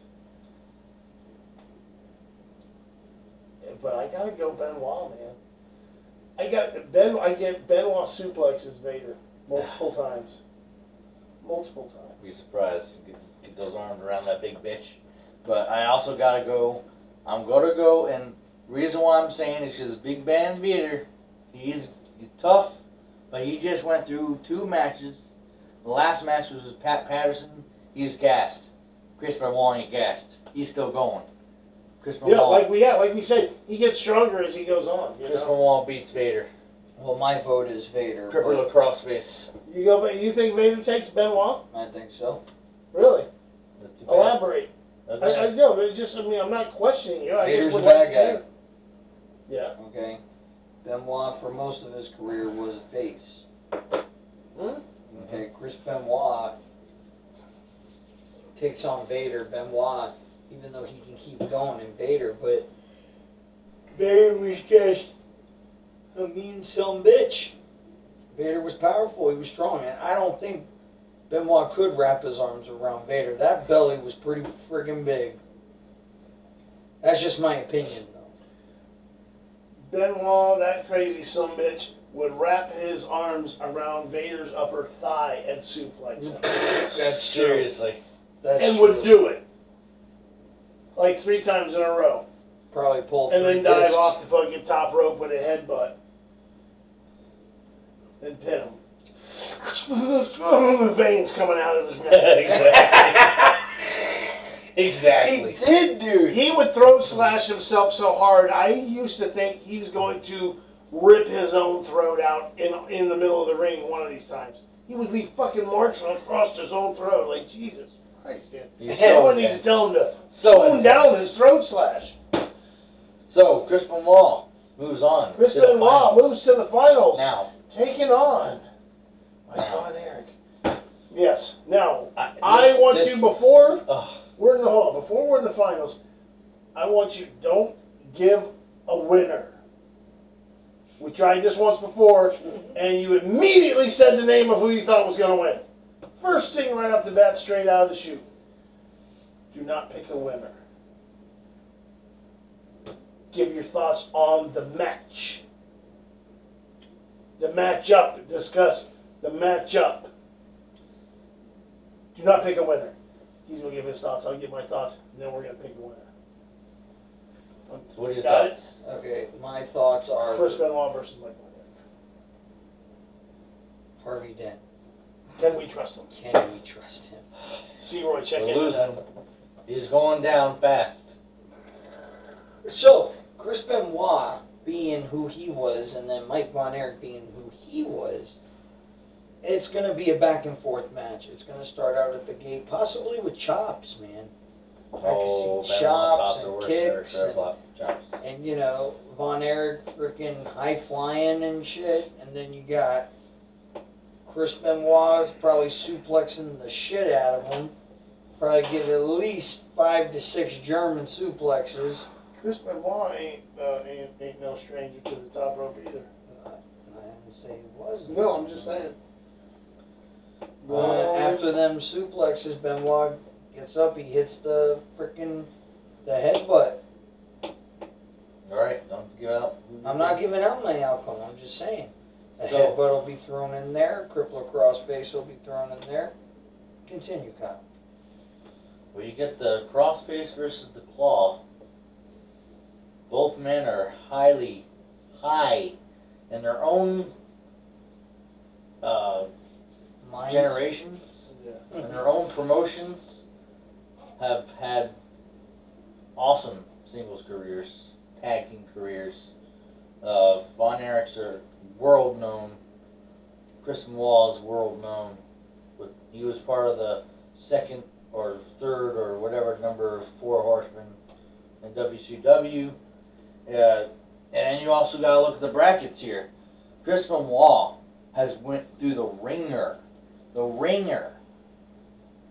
But I gotta go Benoit, man. I get Benoit suplexes Vader multiple times. Multiple times. Be surprised. Get those arms around that big bitch. But I also gotta go. I'm gonna go, and reason why I'm saying is because Big Van Vader, he's tough, but he just went through 2 matches. The last match was with Pat Patterson. He's gassed. Chris Benoit ain't gassed. He's still going. Chris Benoit. like we said, he gets stronger as he goes on. Chris Benoit beats Vader. Well, my vote is Vader. Triple lacrosse face. You think Vader takes Benoit? I think so. Really? Not too bad. Elaborate. Okay. I know, but it's just, I'm not questioning you. I Vader's just a would bad like to guy. hear. Yeah. Okay. Benoit, for most of his career, was a face. Okay, Chris Benoit takes on Vader. Benoit, even though he can keep going in Vader, but Vader was just a mean son of a bitch. Vader was powerful, he was strong, and I don't think Benoit could wrap his arms around Vader. That belly was pretty friggin' big. That's just my opinion, though. Benoit, that crazy son of a bitch, would wrap his arms around Vader's upper thigh and suplex him. That's Seriously. That's and true. would do it. Like 3 times in a row. Probably pull And 3 then dive discs. off the fucking top rope with a headbutt. And pin him. The veins coming out of his neck. Exactly. He did, dude. He would throat slash himself so hard, I used to think he's going to rip his own throat out in the middle of the ring one of these times. He would leave fucking marks across his own throat. Like, Jesus Christ, dude. Someone needs to tell him to tone down his throat slash. So, Chris Benoit moves on. Chris to the Benoit finals. moves to the finals. Now. Taking on my Now. God, Erick. Yes. Now, Ugh. before we're in the finals, I want you, don't give a winner. We tried this once before, and you immediately said the name of who you thought was going to win. First thing right off the bat, straight out of the chute. Do not pick a winner. Give your thoughts on the match. The matchup. Discuss the matchup. Do not pick a winner. He's going to give his thoughts. I'll give my thoughts, and then we're going to pick a winner. What are your Got thoughts? Okay, my thoughts are Chris Benoit versus Mike Vader. Harvey Dent. Can we trust him? Can we trust him? C-Roy, check We're in. losing. He's going down fast. So, Chris Benoit being who he was, and then Mike Von Erich being who he was, it's going to be a back and forth match. It's going to start out at the gate, possibly with chops, man. I can see chops and kicks and you know, Von Erich freaking high flying and shit, and then you got Chris Benoit probably suplexing the shit out of him. Probably get at least 5 to 6 German suplexes. Chris Benoit ain't no stranger to the top rope either. I didn't say he wasn't. No, I'm just saying. After them suplexes, Benoit gets up, he hits the headbutt. Alright, don't give out. I'm not giving out my outcome, I'm just saying. A So- headbutt will be thrown in there, crippler crossface will be thrown in there. Continue, Kyle. Well, you get the crossface versus the claw. Both men are highly high in their own Minds. generations, Yeah. and their own promotions have had awesome singles careers, tag team careers. Von Erich's are world known. Chris Benoit is world known. But he was part of the 2nd or 3rd or whatever number 4 horsemen in WCW. And then you also got to look at the brackets here. Chris Benoit has went through the ringer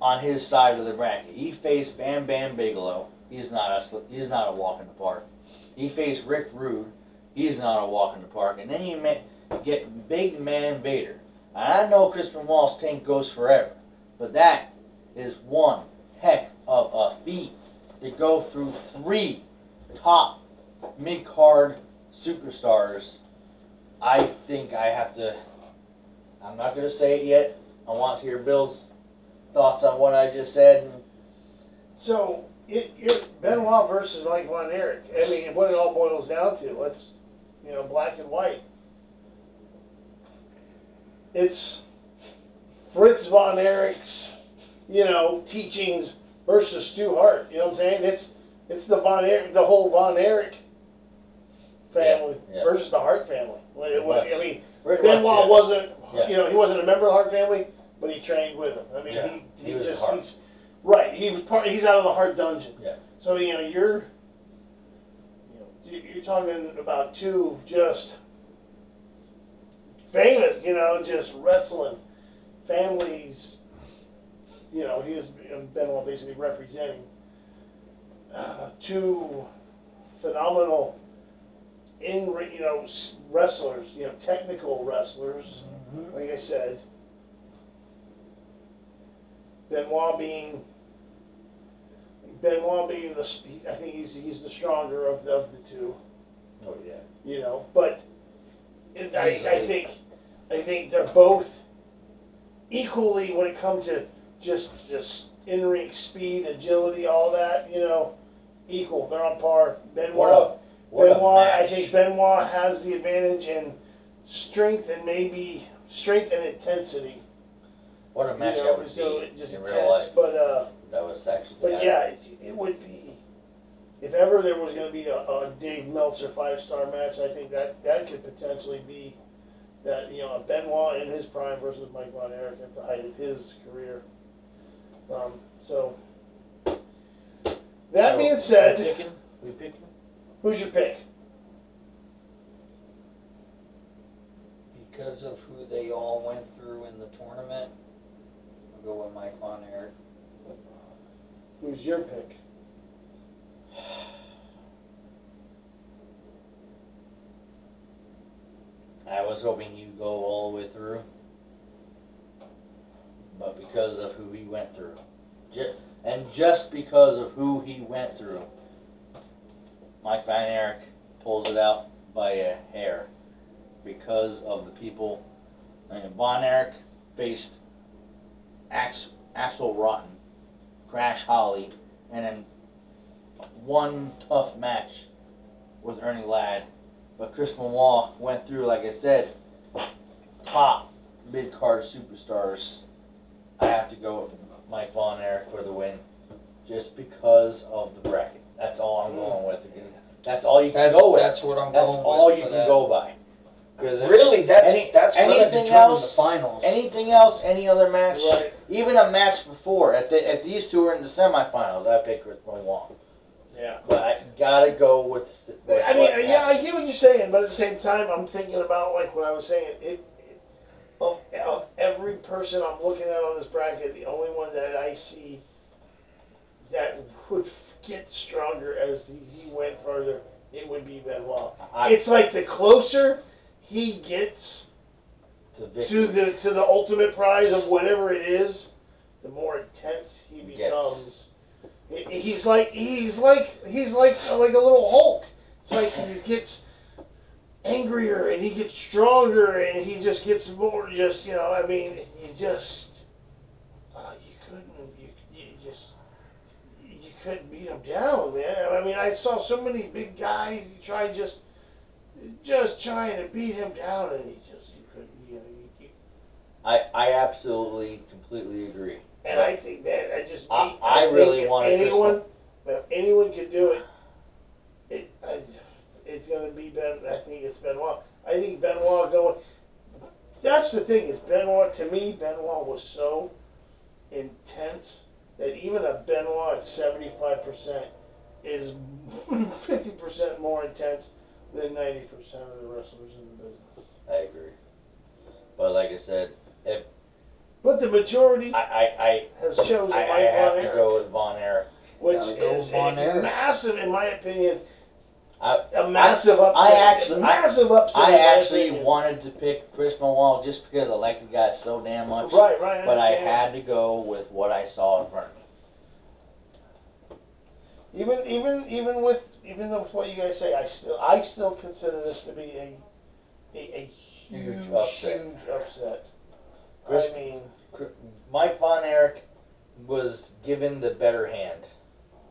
on his side of the bracket. He faced Bam Bam Bigelow. He's not a walk in the park. He faced Rick Rude. He's not a walk in the park. And then you get Big Man Vader. And I know Chris Benoit's tank goes forever, but that is one heck of a feat to go through 3 top mid-card superstars. I think I have to. I'm not going to say it yet. I want to hear Bill's thoughts on what I just said. So, you're Benoit versus Mike Von Erich. I mean, what it all boils down to, let's, black and white. It's Fritz Von Erich's, teachings versus Stu Hart. You know what I'm saying? It's the whole Von Erich family versus the Hart family. I mean, Benoit wasn't, he wasn't a member of the Hart family, but he trained with him. I mean, he's out of the Hart dungeon. Yeah. So you're talking about two just famous, just wrestling families. He was Benoit basically representing two phenomenal wrestlers, technical wrestlers. Mm-hmm. Like I said, Benoit being I think he's the stronger of the two. Oh yeah. But I think they're both equally when it comes to just in-ring speed, agility, all that. Equal. They're on par. Benoit. I think Benoit has the advantage in strength and intensity. What a match that would be just in intense, real life. But that was actually. But it would be. If ever there was going to be a Dave Meltzer 5-star match, I think that could potentially be that a Benoit in his prime versus Mike Von Erich at the height of his career. That being said, we picking. Who's your pick? Because of who they all went through in the tournament, I'll go with Mike Von Erich. Who's your pick? I was hoping you'd go all the way through, but because of who he went through, just because of who he went through, Mike Von Erich pulls it out by a hair because of the people. I mean, Von Erich faced Axel Rotten, Crash Holly, and then one tough match with Ernie Ladd. But Chris Benoit went through, like I said, top mid-card superstars. I have to go with Mike Von Erich for the win, just because of the bracket. That's all I'm going with. Because that's all you can go with. That's what I'm that's going with. That's all you can go by. Really, that's going to determine the finals. Anything else, any other match, right. Even a match before, if these two are in the semifinals, I pick Chris Benoit. Yeah. But I gotta go with I get what you're saying, but at the same time, I'm thinking about like what I was saying. Of every person I'm looking at on this bracket, the only one that I see that would get stronger as he went further, it would be Benoit. It's like the closer he gets to the ultimate prize of whatever it is, the more intense he becomes. He's like a little Hulk. It's like he gets angrier and he gets stronger and he just gets more. You couldn't beat him down, man. I mean, I saw so many big guys try just trying to beat him down, and you couldn't. I absolutely, completely agree. And I think, man, I really want anyone. If anyone could do it, it's going to be Ben. I think it's Benoit. I think Benoit going. That's the thing is Benoit. To me, Benoit was so intense that even a Benoit at 75% is 50% more intense than 90% of the wrestlers in the business. I agree. But like I said, but the majority has chosen I have to go with Von Erich. Which is massive, in my opinion. A massive upset. I actually wanted to pick Chris Benoit just because I like the guy so damn much. Right. But I had to go with what I saw in front of me. Even though what you guys say, I still consider this to be a huge upset. Mike Von Erich was given the better hand.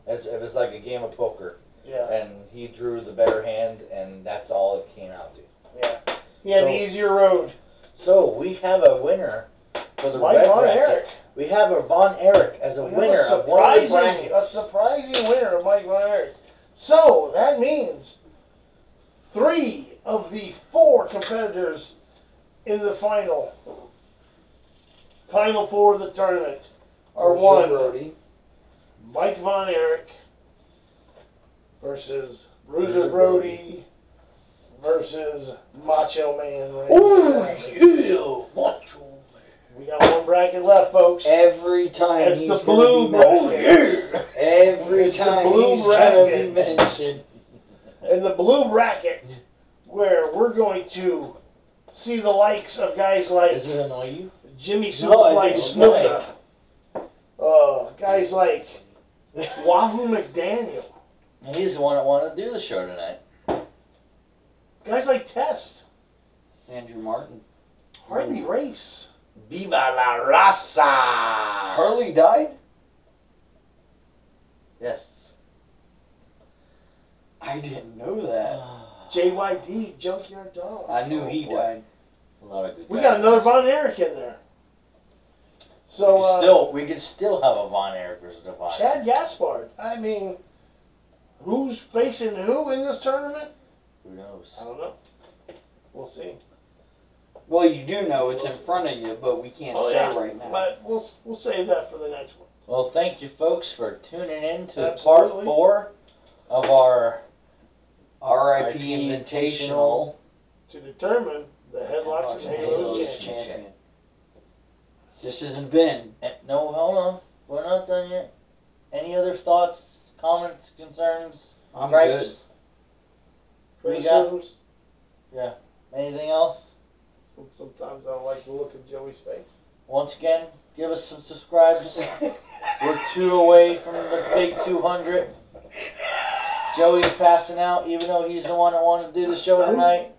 It was like a game of poker. Yeah. And he drew the better hand, and that's all it came out to. Yeah. He had the easier road. So we have a winner for the Mike red Von bracket. Erich. we have a Von Erick as a winner of one of the brackets. A surprising winner of Mike Von Erick. So that means 3 of the 4 competitors in the final 4 of the tournament are one. Brody. Mike Von Erick versus Bruiser Brody versus Macho Man. Oh yeah, Macho Man. We got one bracket left, folks. Every time It's he's the blue bracket. Every It's the time blue he's gonna be bracket. mentioned. In the blue bracket, where we're going to see the likes of guys like Does it annoy you? Jimmy No, I Superfly think Snuka, guys like Wahoo McDaniel, And he's the one that wanted to do the show tonight. guys like Test, Andrew Martin. Harley Race. Viva la raza! Harley died? Yes. I didn't know that. JYD, Junkyard Dog. I knew he died. A lot of good We guys. got another Von Erick in there. So, we could still have a Von Erick versus a Von Erick. Chad Gaspard. I mean, who's facing who in this tournament? Who knows? I don't know. We'll see. Well, you do know it's in front of you, but we can't say right now. But we'll save that for the next one. Well, thank you, folks, for tuning in to Absolutely. part 4 of our R.I.P. Invitational To determine the Headlocks and Halos Champion. This hasn't been. No, hold on. We're not done yet. Any other thoughts, comments, concerns, I'm gripes? We got- Criticisms. Anything else? Sometimes I don't like the look of Joey's face. Once again, give us some subscribes. We're 2 away from the big 200. Joey's passing out, even though he's the one that wanted to do the show tonight.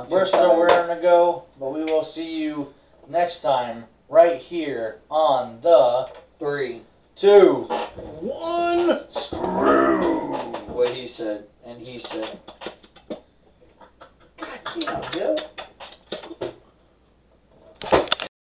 We're still raring to go, but we will see you next time right here on the 3, 2, 1. Screw what he said, and he said. God damn, Joe.